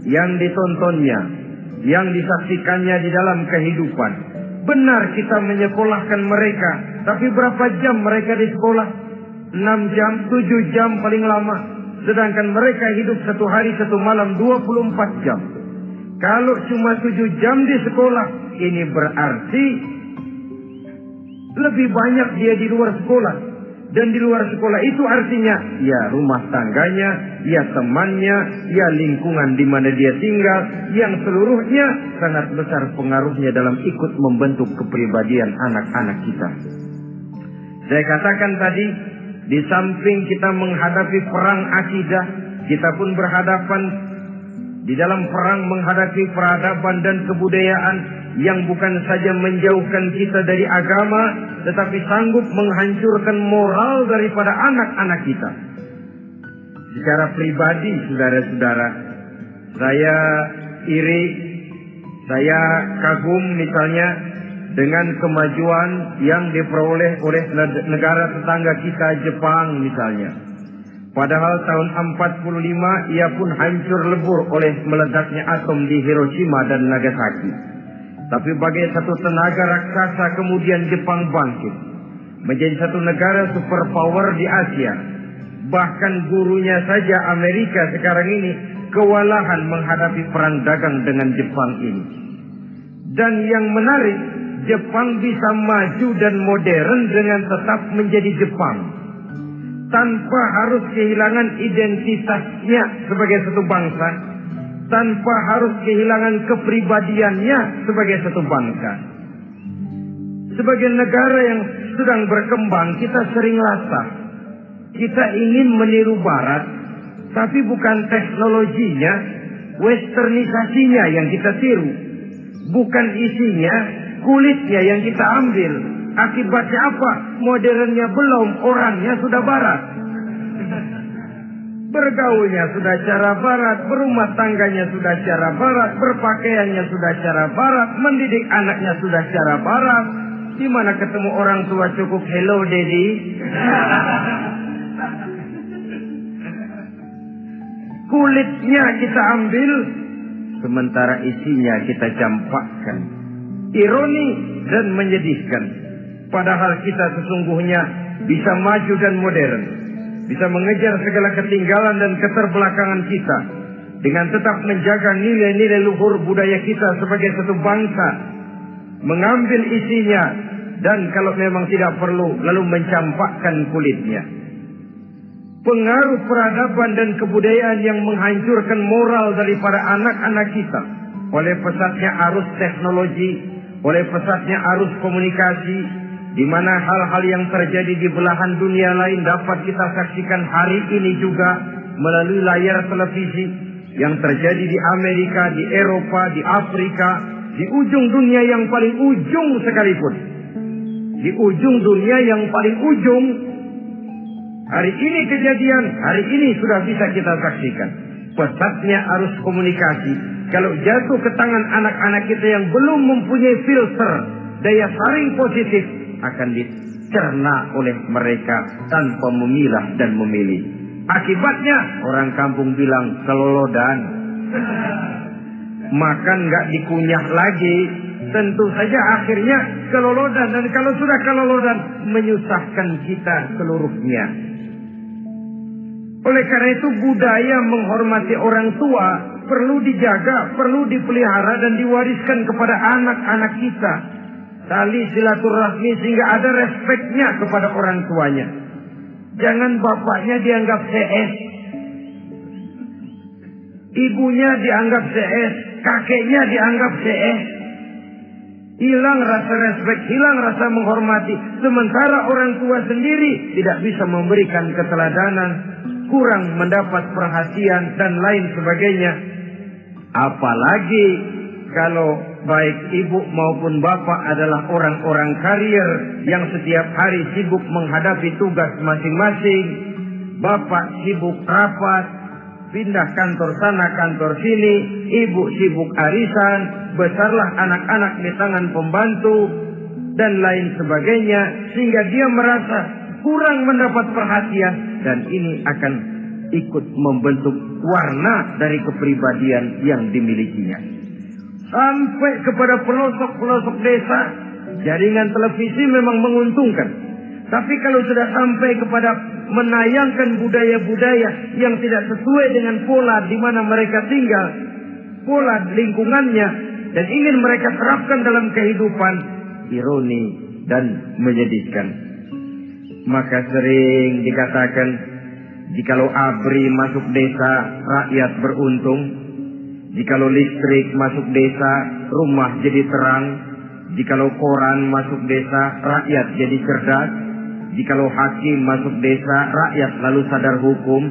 yang ditontonnya, yang disaksikannya di dalam kehidupan. Benar kita menyekolahkan mereka, tapi berapa jam mereka di sekolah? 6 jam, 7 jam paling lama. Sedangkan mereka hidup satu hari satu malam 24 jam. Kalau cuma 7 jam di sekolah, ini berarti lebih banyak dia di luar sekolah. Dan di luar sekolah itu artinya ya rumah tangganya, ya temannya, ya lingkungan di mana dia tinggal, yang seluruhnya sangat besar pengaruhnya dalam ikut membentuk kepribadian anak-anak kita. Saya katakan tadi, di samping kita menghadapi perang akidah, kita pun berhadapan di dalam perang menghadapi peradaban dan kebudayaan yang bukan saja menjauhkan kita dari agama, tetapi sanggup menghancurkan moral daripada anak-anak kita. Secara pribadi, saudara-saudara, saya iri, saya kagum misalnya dengan kemajuan yang diperoleh oleh negara tetangga kita, Jepang misalnya. Padahal tahun 45 ia pun hancur lebur oleh meledaknya atom di Hiroshima dan Nagasaki. Tapi bagai satu tenaga raksasa kemudian Jepang bangkit menjadi satu negara superpower di Asia. Bahkan gurunya saja Amerika sekarang ini kewalahan menghadapi perang dagang dengan Jepang ini. Dan yang menarik, Jepang bisa maju dan modern dengan tetap menjadi Jepang, tanpa harus kehilangan identitasnya sebagai satu bangsa, tanpa harus kehilangan kepribadiannya sebagai satu bangsa. Sebagai negara yang sedang berkembang, kita sering lasah. Kita ingin meniru Barat, tapi bukan teknologinya, westernisasinya yang kita tiru. Bukan isinya, kulitnya yang kita ambil. Akibatnya apa? Modernnya belum, orangnya sudah Barat. Bergaulnya sudah cara Barat, berumah tangganya sudah cara Barat, berpakaiannya sudah cara Barat, mendidik anaknya sudah cara Barat. Di mana ketemu orang tua cukup hello daddy. Kulitnya kita ambil, sementara isinya kita campakkan. Ironi dan menyedihkan. Padahal kita sesungguhnya bisa maju dan modern, bisa mengejar segala ketinggalan dan keterbelakangan kita, dengan tetap menjaga nilai-nilai luhur budaya kita sebagai satu bangsa, mengambil isinya, dan kalau memang tidak perlu, lalu mencampakkan kulitnya. Pengaruh peradaban dan kebudayaan yang menghancurkan moral daripada anak-anak kita, oleh pesatnya arus teknologi, oleh pesatnya arus komunikasi, di mana hal-hal yang terjadi di belahan dunia lain dapat kita saksikan hari ini juga melalui layar televisi, yang terjadi di Amerika, di Eropa, di Afrika, di ujung dunia yang paling ujung sekalipun. Di ujung dunia yang paling ujung, hari ini kejadian, hari ini sudah bisa kita saksikan. Pesatnya arus komunikasi, kalau jatuh ke tangan anak-anak kita yang belum mempunyai filter, daya saring positif, akan dicerna oleh mereka tanpa memilah dan memilih. Akibatnya orang kampung bilang kelolodan. Makan nggak dikunyah lagi, tentu saja akhirnya kelolodan. Dan kalau sudah kelolodan, menyusahkan kita seluruhnya. Oleh karena itu budaya menghormati orang tua perlu dijaga, perlu dipelihara dan diwariskan kepada anak-anak kita. Tali silaturahmi sehingga ada respeknya kepada orang tuanya. Jangan bapaknya dianggap CS, ibunya dianggap CS, kakeknya dianggap CS. Hilang rasa respek, hilang rasa menghormati. Sementara orang tua sendiri tidak bisa memberikan keteladanan, kurang mendapat perhatian dan lain sebagainya. Apalagi kalau baik ibu maupun bapak adalah orang-orang karier yang setiap hari sibuk menghadapi tugas masing-masing. Bapak sibuk rapat, pindah kantor sana kantor sini, ibu sibuk arisan, besarlah anak-anak di tangan pembantu dan lain sebagainya, sehingga dia merasa kurang mendapat perhatian, dan ini akan ikut membentuk warna dari kepribadian yang dimilikinya. Sampai kepada pelosok-pelosok desa, jaringan televisi memang menguntungkan. Tapi kalau sudah sampai kepada menayangkan budaya-budaya yang tidak sesuai dengan pola di mana mereka tinggal, pola lingkungannya, dan ingin mereka terapkan dalam kehidupan, ironi dan menyedihkan. Maka sering dikatakan, jikalau ABRI masuk desa, rakyat beruntung. Jikalau listrik masuk desa, rumah jadi terang. Jikalau koran masuk desa, rakyat jadi cerdas. Jikalau hakim masuk desa, rakyat lalu sadar hukum.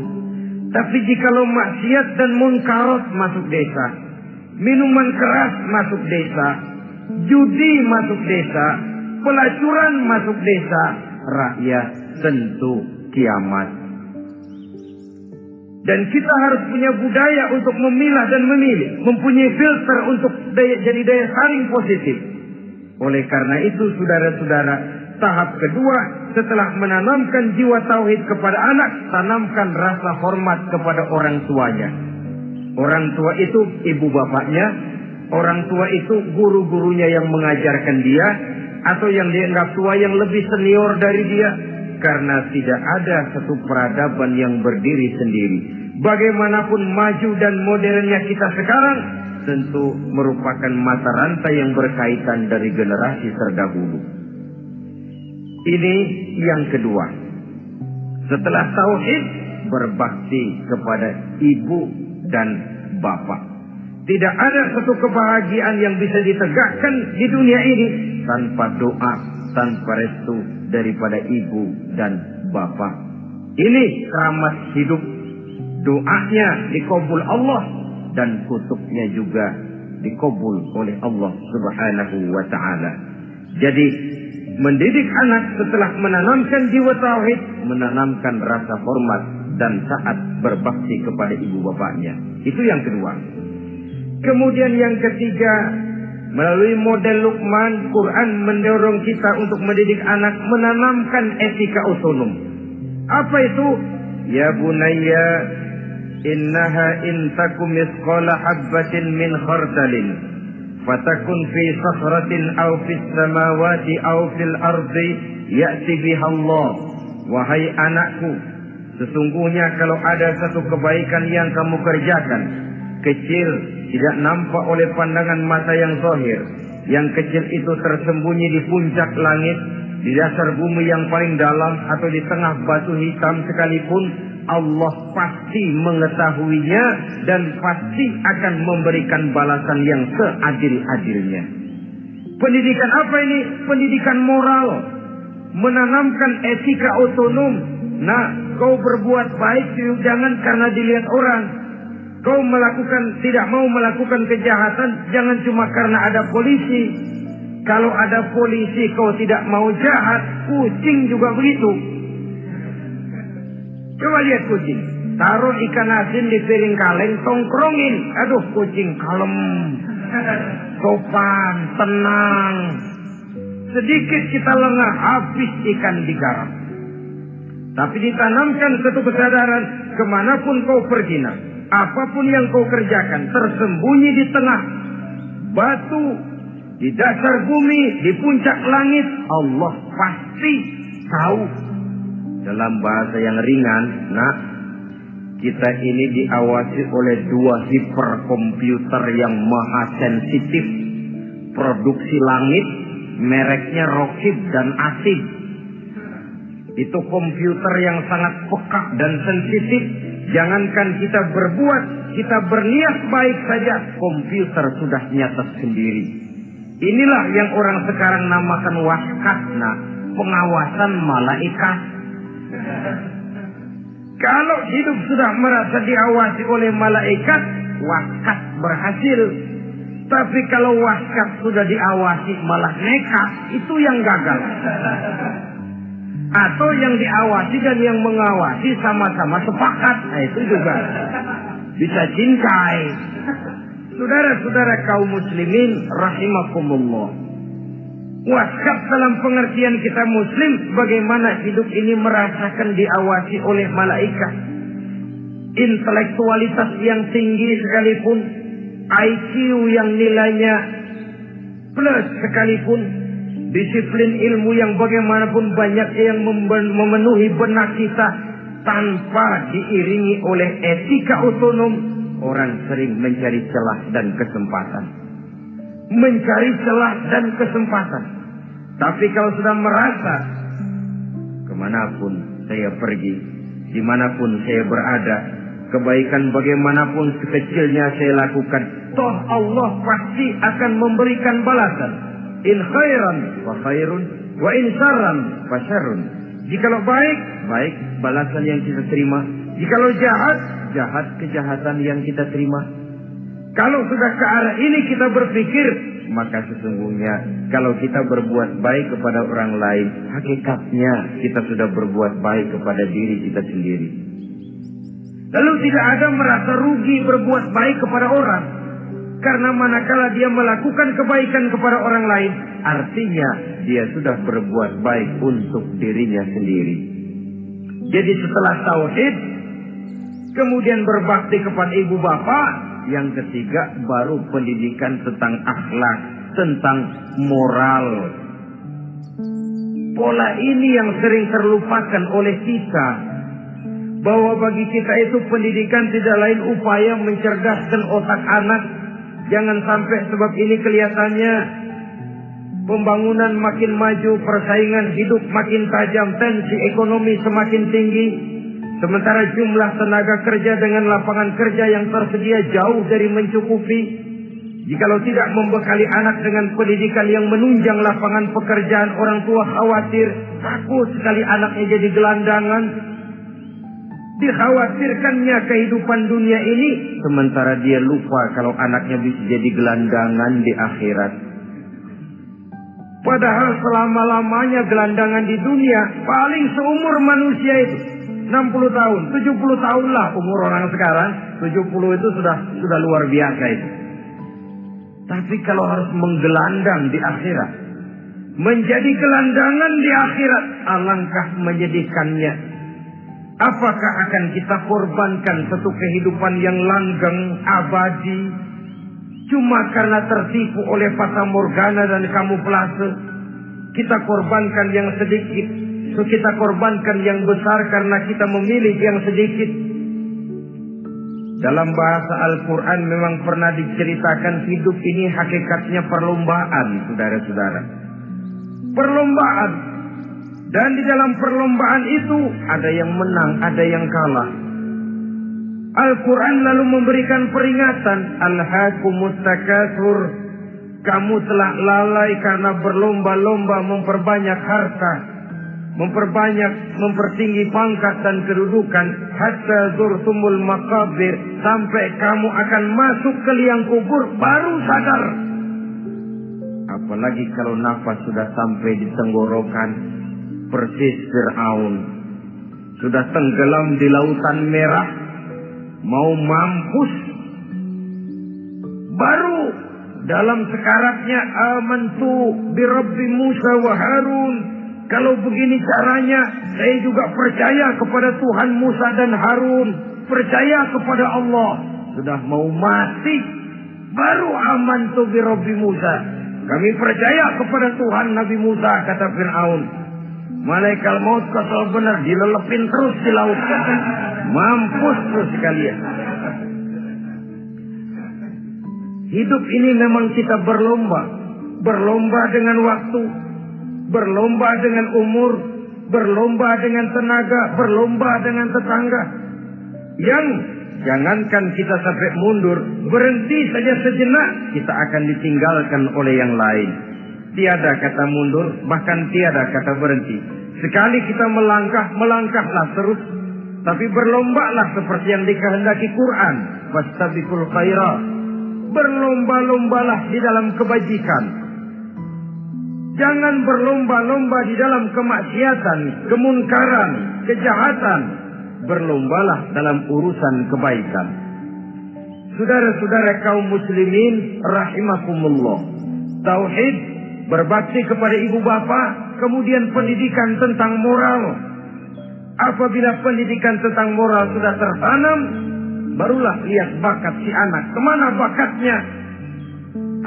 Tapi jikalau maksiat dan munkarat masuk desa, minuman keras masuk desa, judi masuk desa, pelacuran masuk desa, rakyat tentu kiamat. Dan kita harus punya budaya untuk memilah dan memilih, mempunyai filter untuk jadi daya saring positif. Oleh karena itu, saudara-saudara, tahap kedua setelah menanamkan jiwa tauhid kepada anak, tanamkan rasa hormat kepada orang tuanya. Orang tua itu ibu bapaknya, orang tua itu guru-gurunya yang mengajarkan dia, atau yang dianggap tua yang lebih senior dari dia. Karena tidak ada satu peradaban yang berdiri sendiri. Bagaimanapun maju dan modernnya kita sekarang, tentu merupakan mata rantai yang berkaitan dari generasi terdahulu. Ini yang kedua. Setelah tauhid, berbakti kepada ibu dan bapak. Tidak ada satu kebahagiaan yang bisa ditegakkan di dunia ini tanpa doa, tanpa restu daripada ibu dan bapak. Ini keramat hidup. Doanya dikabul Allah dan kutubnya juga dikabul oleh Allah Subhanahu wa ta'ala. Jadi mendidik anak setelah menanamkan jiwa tauhid, menanamkan rasa hormat dan taat berbakti kepada ibu bapaknya. Itu yang kedua. Kemudian yang ketiga, melalui model Luqman, Quran mendorong kita untuk mendidik anak menanamkan etika otonom. Apa itu? Ya bunayya, innaha in takum misqala habbatin min khardalin fatakun fi sakhratin aw fis samawati aw fil ardi ya'ti biha Allah. Wahai anakku, sesungguhnya kalau ada satu kebaikan yang kamu kerjakan, kecil, tidak nampak oleh pandangan mata yang zahir, yang kecil itu tersembunyi di puncak langit, di dasar bumi yang paling dalam, atau di tengah batu hitam sekalipun, Allah pasti mengetahuinya dan pasti akan memberikan balasan yang seadil-adilnya. Pendidikan apa ini? Pendidikan moral, menanamkan etika otonom. Nah, kau berbuat baik jangan karena dilihat orang. Kau tidak mau melakukan kejahatan jangan cuma karena ada polisi. Kalau ada polisi kau tidak mau jahat, kucing juga begitu. Coba lihat kucing, taruh ikan asin di piring kaleng, tongkrongin. Aduh, kucing kalem, sopan, tenang. Sedikit kita lengah, habis ikan digarap. Tapi ditanamkan satu kesadaran, kemanapun kau pergi, apapun yang kau kerjakan, tersembunyi di tengah batu, di dasar bumi, di puncak langit, Allah pasti tahu. Dalam bahasa yang ringan, Kita ini diawasi oleh 2 hiperkomputer yang maha sensitif. Produksi langit, mereknya Rockheed dan Asid. Itu komputer yang sangat peka dan sensitif. Jangankan kita berbuat, kita berniat baik saja, komputer sudah nyatet sendiri. Inilah yang orang sekarang namakan waskatna, pengawasan malaikat. Kalau hidup sudah merasa diawasi oleh malaikat, waskat berhasil. Tapi kalau waskat sudah diawasi malah nekat, itu yang gagal. Atau yang diawasi dan yang mengawasi sama-sama sepakat, nah itu juga bisa cincai. Saudara-saudara kaum muslimin rahimakumullah. Waskat dalam pengertian kita muslim, bagaimana hidup ini merasakan diawasi oleh malaikat. Intelektualitas yang tinggi sekalipun, IQ yang nilainya plus sekalipun, disiplin ilmu yang bagaimanapun banyak yang memenuhi benak kita tanpa diiringi oleh etika otonom, orang sering mencari celah dan kesempatan. Mencari celah dan kesempatan. Tapi kalau sudah merasa kemanapun saya pergi, dimanapun saya berada, kebaikan bagaimanapun sekecilnya saya lakukan, toh Allah pasti akan memberikan balasan. In khairan fa khairun, wa in syarran fa syarrun. Jikalau baik, baik balasan yang kita terima. Jikalau jahat, jahat kejahatan yang kita terima. Kalau sudah ke arah ini kita berpikir, maka sesungguhnya kalau kita berbuat baik kepada orang lain, hakikatnya kita sudah berbuat baik kepada diri kita sendiri. Lalu tidak ada merasa rugi berbuat baik kepada orang. Karena manakala dia melakukan kebaikan kepada orang lain, artinya dia sudah berbuat baik untuk dirinya sendiri. Jadi setelah tauhid, kemudian berbakti kepada ibu bapak, yang ketiga baru pendidikan tentang akhlak, tentang moral. Pola ini yang sering terlupakan oleh kita, bahwa bagi kita itu pendidikan tidak lain upaya mencerdaskan otak anak. Jangan sampai sebab ini kelihatannya pembangunan makin maju, persaingan hidup makin tajam, tensi ekonomi semakin tinggi, sementara jumlah tenaga kerja dengan lapangan kerja yang tersedia jauh dari mencukupi. Jikalau tidak membekali anak dengan pendidikan yang menunjang lapangan pekerjaan, orang tua khawatir, takut sekali anaknya jadi gelandangan. Dikhawatirkannya kehidupan dunia ini, sementara dia lupa kalau anaknya bisa jadi gelandangan di akhirat. Padahal selama-lamanya gelandangan di dunia paling seumur manusia itu 60 tahun, 70 tahun lah umur orang sekarang. 70 itu sudah luar biasa itu. Tapi kalau harus menggelandang di akhirat, menjadi gelandangan di akhirat, alangkah menyedihkannya. Apakah akan kita korbankan satu kehidupan yang langgeng, abadi, cuma karena tertipu oleh fata morgana dan kamuflase? Kita korbankan yang sedikit, kita korbankan yang besar karena kita memilih yang sedikit. Dalam bahasa Al-Quran memang pernah diceritakan hidup ini hakikatnya perlombaan, saudara-saudara. Perlombaan. Dan di dalam perlombaan itu ada yang menang, ada yang kalah. Al-Quran lalu memberikan peringatan, Alhaakumut takatsur, kamu telah lalai karena berlomba-lomba memperbanyak harta, mempertinggi pangkat dan kedudukan, hatta zurtumul maqabir, sampai kamu akan masuk ke liang kubur baru sadar. Apalagi kalau nafas sudah sampai di tenggorokan. Persis Fir'aun sudah tenggelam di lautan merah, mau mampus, baru dalam sekaratnya amantu bi Rabbi Musa wa Harun. Kalau begini caranya, saya juga percaya kepada Tuhan Musa dan Harun, percaya kepada Allah. Sudah mau mati, baru amantu bi Rabbi Musa. Kami percaya kepada Tuhan Nabi Musa, kata Fir'aun. Malaikat maut kesal benar, dilelepin terus di laut. Mampus lu sekalian. Hidup ini memang kita berlomba. Berlomba dengan waktu. Berlomba dengan umur. Berlomba dengan tenaga. Berlomba dengan tetangga. Yang jangankan kita sampai mundur, berhenti saja sejenak, kita akan ditinggalkan oleh yang lain. Tiada kata mundur, bahkan tiada kata berhenti. Sekali kita melangkah, melangkahlah terus. Tapi berlombalah seperti yang dikehendaki Quran. Fastabiqul khairat. Berlomba-lombalah di dalam kebajikan. Jangan berlomba-lomba di dalam kemaksiatan, kemunkaran, kejahatan. Berlombalah dalam urusan kebaikan. Saudara-saudara kaum muslimin rahimakumullah. Tauhid, berbakti kepada ibu bapa, kemudian pendidikan tentang moral. Apabila pendidikan tentang moral sudah tertanam, barulah lihat bakat si anak. Kemana bakatnya?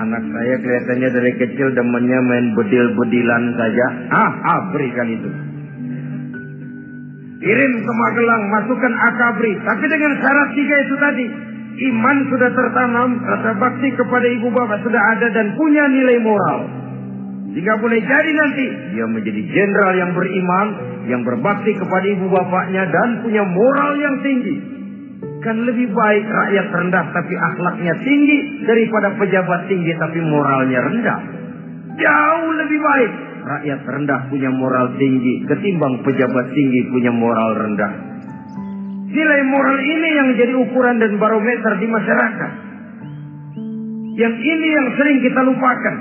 Anak saya kelihatannya dari kecil demennya main bedil-bedilan saja. Berikan itu. Kirim ke Magelang, masukkan akabri. Tapi dengan syarat 3 itu tadi. Iman sudah tertanam, rasa bakti kepada ibu bapak sudah ada dan punya nilai moral. Jika boleh jadi nanti dia menjadi jenderal yang beriman, yang berbakti kepada ibu bapaknya dan punya moral yang tinggi. Kan lebih baik rakyat rendah tapi akhlaknya tinggi daripada pejabat tinggi tapi moralnya rendah. Jauh lebih baik rakyat rendah punya moral tinggi ketimbang pejabat tinggi punya moral rendah. Nilai moral ini yang jadi ukuran dan barometer di masyarakat. Yang ini yang sering kita lupakan.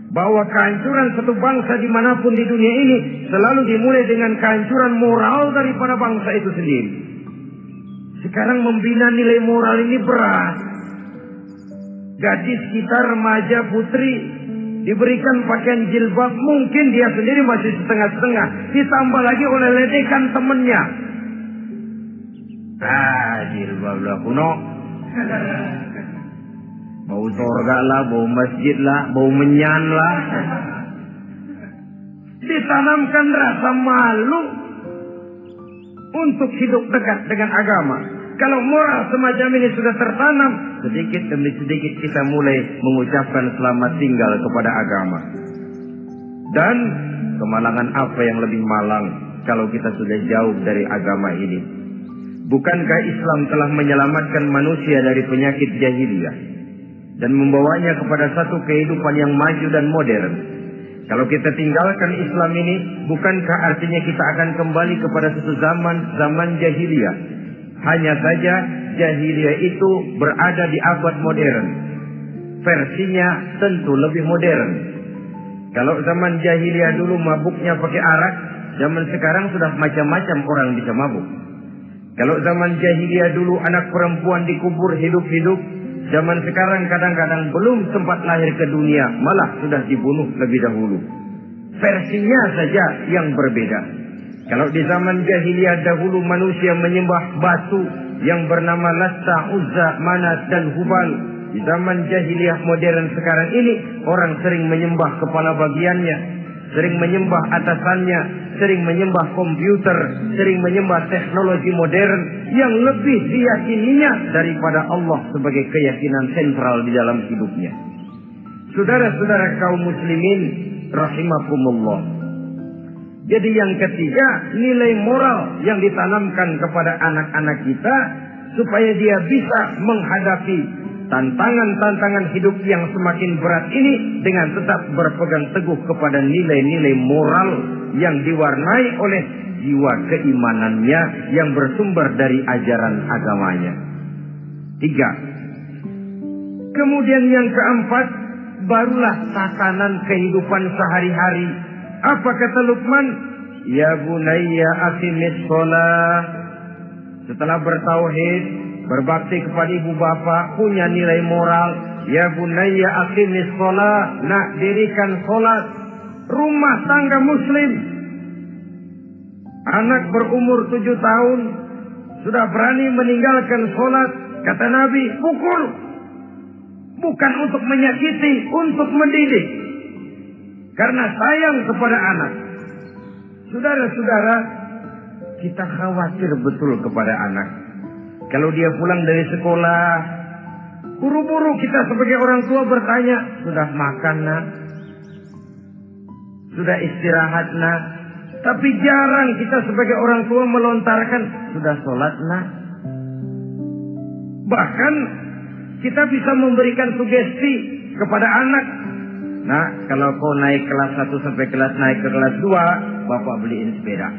Bahwa kehancuran satu bangsa dimanapun di dunia ini selalu dimulai dengan kehancuran moral daripada bangsa itu sendiri. Sekarang membina nilai moral ini berat. Gadis kita, remaja, putri diberikan pakaian jilbab, mungkin dia sendiri masih setengah-setengah. Ditambah lagi oleh ledekan temennya. Jilbab lah kuno. Bau surga lah, bau masjid lah, bau menyan lah. Ditanamkan rasa malu untuk hidup dekat dengan agama. Kalau moral semacam ini sudah tertanam, sedikit demi sedikit kita mulai mengucapkan selamat tinggal kepada agama. Dan kemalangan apa yang lebih malang kalau kita sudah jauh dari agama ini? Bukankah Islam telah menyelamatkan manusia dari penyakit jahiliyah dan membawanya kepada satu kehidupan yang maju dan modern? Kalau kita tinggalkan Islam ini, bukankah artinya kita akan kembali kepada satu zaman jahiliyah? Hanya saja jahiliyah itu berada di abad modern. Versinya tentu lebih modern. Kalau zaman jahiliyah dulu mabuknya pakai arak, zaman sekarang sudah macam-macam orang bisa mabuk. Kalau zaman jahiliyah dulu anak perempuan dikubur hidup-hidup, zaman sekarang kadang-kadang belum sempat lahir ke dunia, malah sudah dibunuh lebih dahulu. Versinya saja yang berbeda. Kalau di zaman jahiliyah dahulu manusia menyembah batu yang bernama Latta, Uzza, Manat dan Hubal. Di zaman jahiliyah modern sekarang ini orang sering menyembah kepala bagiannya, sering menyembah atasannya, sering menyembah komputer, sering menyembah teknologi modern yang lebih diyakininya daripada Allah sebagai keyakinan sentral di dalam hidupnya. Saudara-saudara kaum muslimin rahimakumullah. Jadi yang ketiga, nilai moral yang ditanamkan kepada anak-anak kita supaya dia bisa menghadapi tantangan-tantangan hidup yang semakin berat ini dengan tetap berpegang teguh kepada nilai-nilai moral yang diwarnai oleh jiwa keimanannya yang bersumber dari ajaran agamanya. 3. Kemudian yang keempat, barulah tatanan kehidupan sehari-hari. Apa kata Luqman? Ya bunayya aqimis shalah. Setelah bertauhid, berbakti kepada ibu bapa, punya nilai moral. Ya bunayya aqimis shalah. Nak, dirikan salat. Rumah tangga muslim. Anak berumur 7 tahun sudah berani meninggalkan salat. Kata Nabi, pukul. Bukan untuk menyakiti, untuk mendidik. Karena sayang kepada anak. Saudara-saudara, kita khawatir betul kepada anak. Kalau dia pulang dari sekolah, buru-buru kita sebagai orang tua bertanya, sudah makan nak? Sudah istirahat nak? Tapi jarang kita sebagai orang tua melontarkan, sudah sholat nak? Bahkan kita bisa memberikan sugesti kepada anak. Nah, kalau kau naik kelas 1 sampai naik ke kelas 2, bapak beliin sepeda.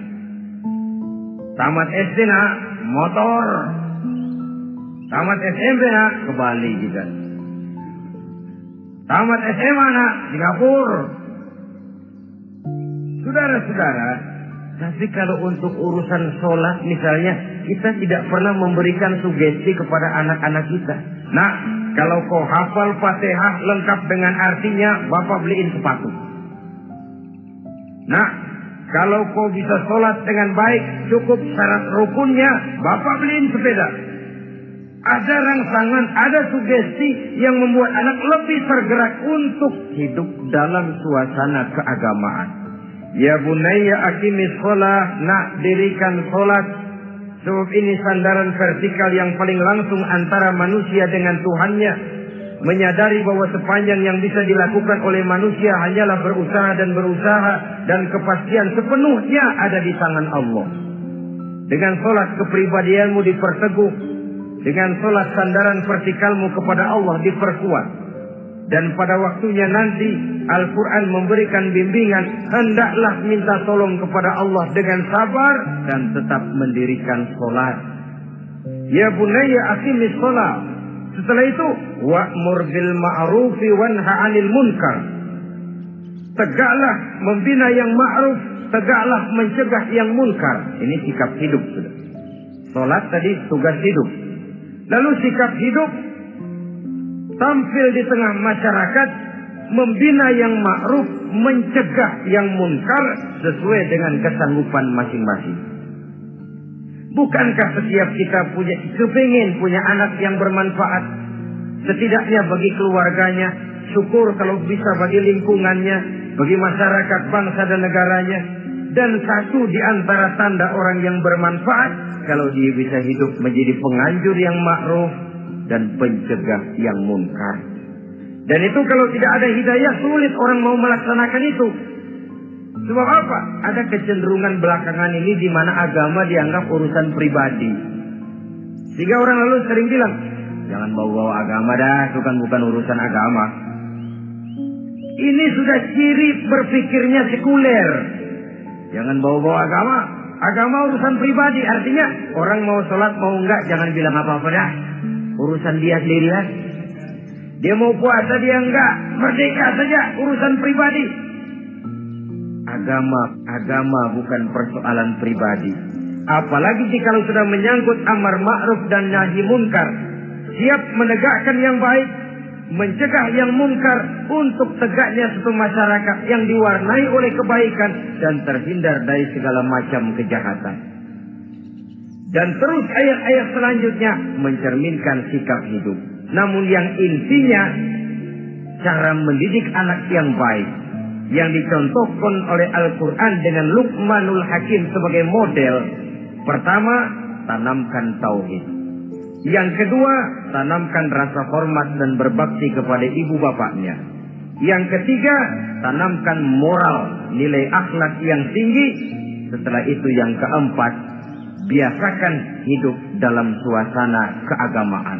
Tamat SD nak, motor. Tamat SMP nak, ke Bali juga. Tamat SMA nak, Singapura. Saudara-saudara, tapi kalau untuk urusan sholat misalnya, kita tidak pernah memberikan sugesti kepada anak-anak kita. Nah, kalau kau hafal Fatihah lengkap dengan artinya, bapak beliin sepatu. Nah, kalau kau bisa sholat dengan baik, cukup syarat rukunnya, bapak beliin sepeda. Ada rangsangan, ada sugesti yang membuat anak lebih tergerak untuk hidup dalam suasana keagamaan. Ya bunayya aqimis sholah, nak dirikan sholat. Sebab ini sandaran vertikal yang paling langsung antara manusia dengan Tuhannya. Menyadari bahwa sepanjang yang bisa dilakukan oleh manusia hanyalah berusaha dan kepastian sepenuhnya ada di tangan Allah. Dengan sholat kepribadianmu diperteguh, dengan sholat sandaran vertikalmu kepada Allah diperkuat. Dan pada waktunya nanti Al-Quran memberikan bimbingan, hendaklah minta tolong kepada Allah dengan sabar dan tetap mendirikan sholat. Ya bunayya aqimis sholat. Setelah itu, wa'mur bil ma'rufi wanha 'anil munkar. Tegaklah membina yang ma'ruf, tegaklah mencegah yang munkar. Ini sikap hidup sudah. Sholat tadi tugas hidup. Lalu sikap hidup tampil di tengah masyarakat, membina yang ma'ruf, mencegah yang munkar sesuai dengan kesanggupan masing-masing. Bukankah setiap kita kepingin punya anak yang bermanfaat, setidaknya bagi keluarganya, syukur kalau bisa bagi lingkungannya, bagi masyarakat, bangsa dan negaranya. Dan satu di antara tanda orang yang bermanfaat, kalau dia bisa hidup menjadi penganjur yang ma'ruf dan pencegah yang munkar. Dan itu kalau tidak ada hidayah, sulit orang mau melaksanakan itu. Sebab apa? Ada kecenderungan belakangan ini di mana agama dianggap urusan pribadi. Sehingga orang lalu sering bilang, jangan bawa-bawa agama dah, itu kan bukan urusan agama. Ini sudah ciri berpikirnya sekuler. Jangan bawa-bawa agama. Agama urusan pribadi, artinya orang mau sholat mau enggak jangan bilang apa-apa dah. Urusan dia sendirian. Dia mau puasa dia enggak, merdeka saja, urusan pribadi. Agama bukan persoalan pribadi. Apalagi jika sudah menyangkut amar ma'ruf dan nahi munkar. Siap menegakkan yang baik, mencegah yang munkar untuk tegaknya suatu masyarakat yang diwarnai oleh kebaikan dan terhindar dari segala macam kejahatan. Dan terus ayat-ayat selanjutnya mencerminkan sikap hidup. Namun yang intinya cara mendidik anak yang baik yang dicontohkan oleh Al-Quran dengan Luqmanul Hakim sebagai model. Pertama, tanamkan tauhid. Yang kedua, tanamkan rasa hormat dan berbakti kepada ibu bapaknya. Yang ketiga, tanamkan moral, nilai akhlak yang tinggi. Setelah itu yang keempat, biasakan hidup dalam suasana keagamaan.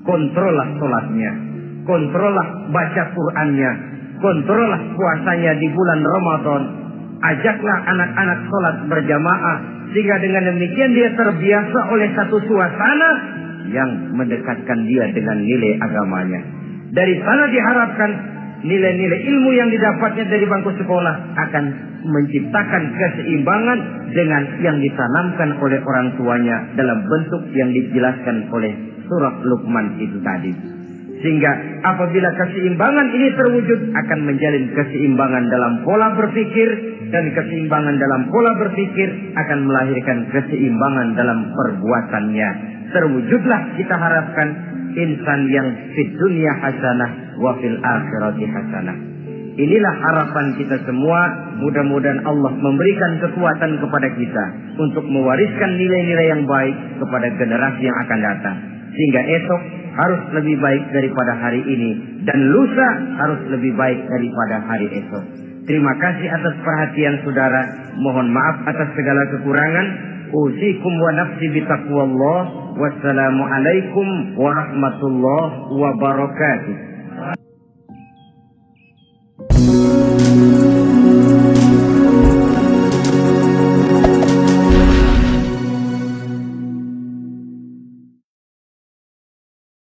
Kontrollah sholatnya, kontrollah baca Qur'annya, kontrollah puasanya di bulan Ramadan. Ajaklah anak-anak sholat berjamaah, sehingga dengan demikian dia terbiasa oleh satu suasana yang mendekatkan dia dengan nilai agamanya. Dari sana diharapkan nilai-nilai ilmu yang didapatnya dari bangku sekolah akan menciptakan keseimbangan dengan yang ditanamkan oleh orang tuanya dalam bentuk yang dijelaskan oleh surah Luqman itu tadi. Sehingga apabila keseimbangan ini terwujud, akan menjalin keseimbangan dalam pola berpikir, dan keseimbangan dalam pola berpikir akan melahirkan keseimbangan dalam perbuatannya. Terwujudlah kita harapkan insan yang fid dunya hasanah wa fil akhirati hasanah. Inilah harapan kita semua. Mudah-mudahan Allah memberikan kekuatan kepada kita untuk mewariskan nilai-nilai yang baik kepada generasi yang akan datang. Sehingga esok harus lebih baik daripada hari ini, dan lusa harus lebih baik daripada hari esok. Terima kasih atas perhatian saudara. Mohon maaf atas segala kekurangan. Usikum wa nafsi bitaqwallah. Wassalamualaikum warahmatullahi wabarakatuh.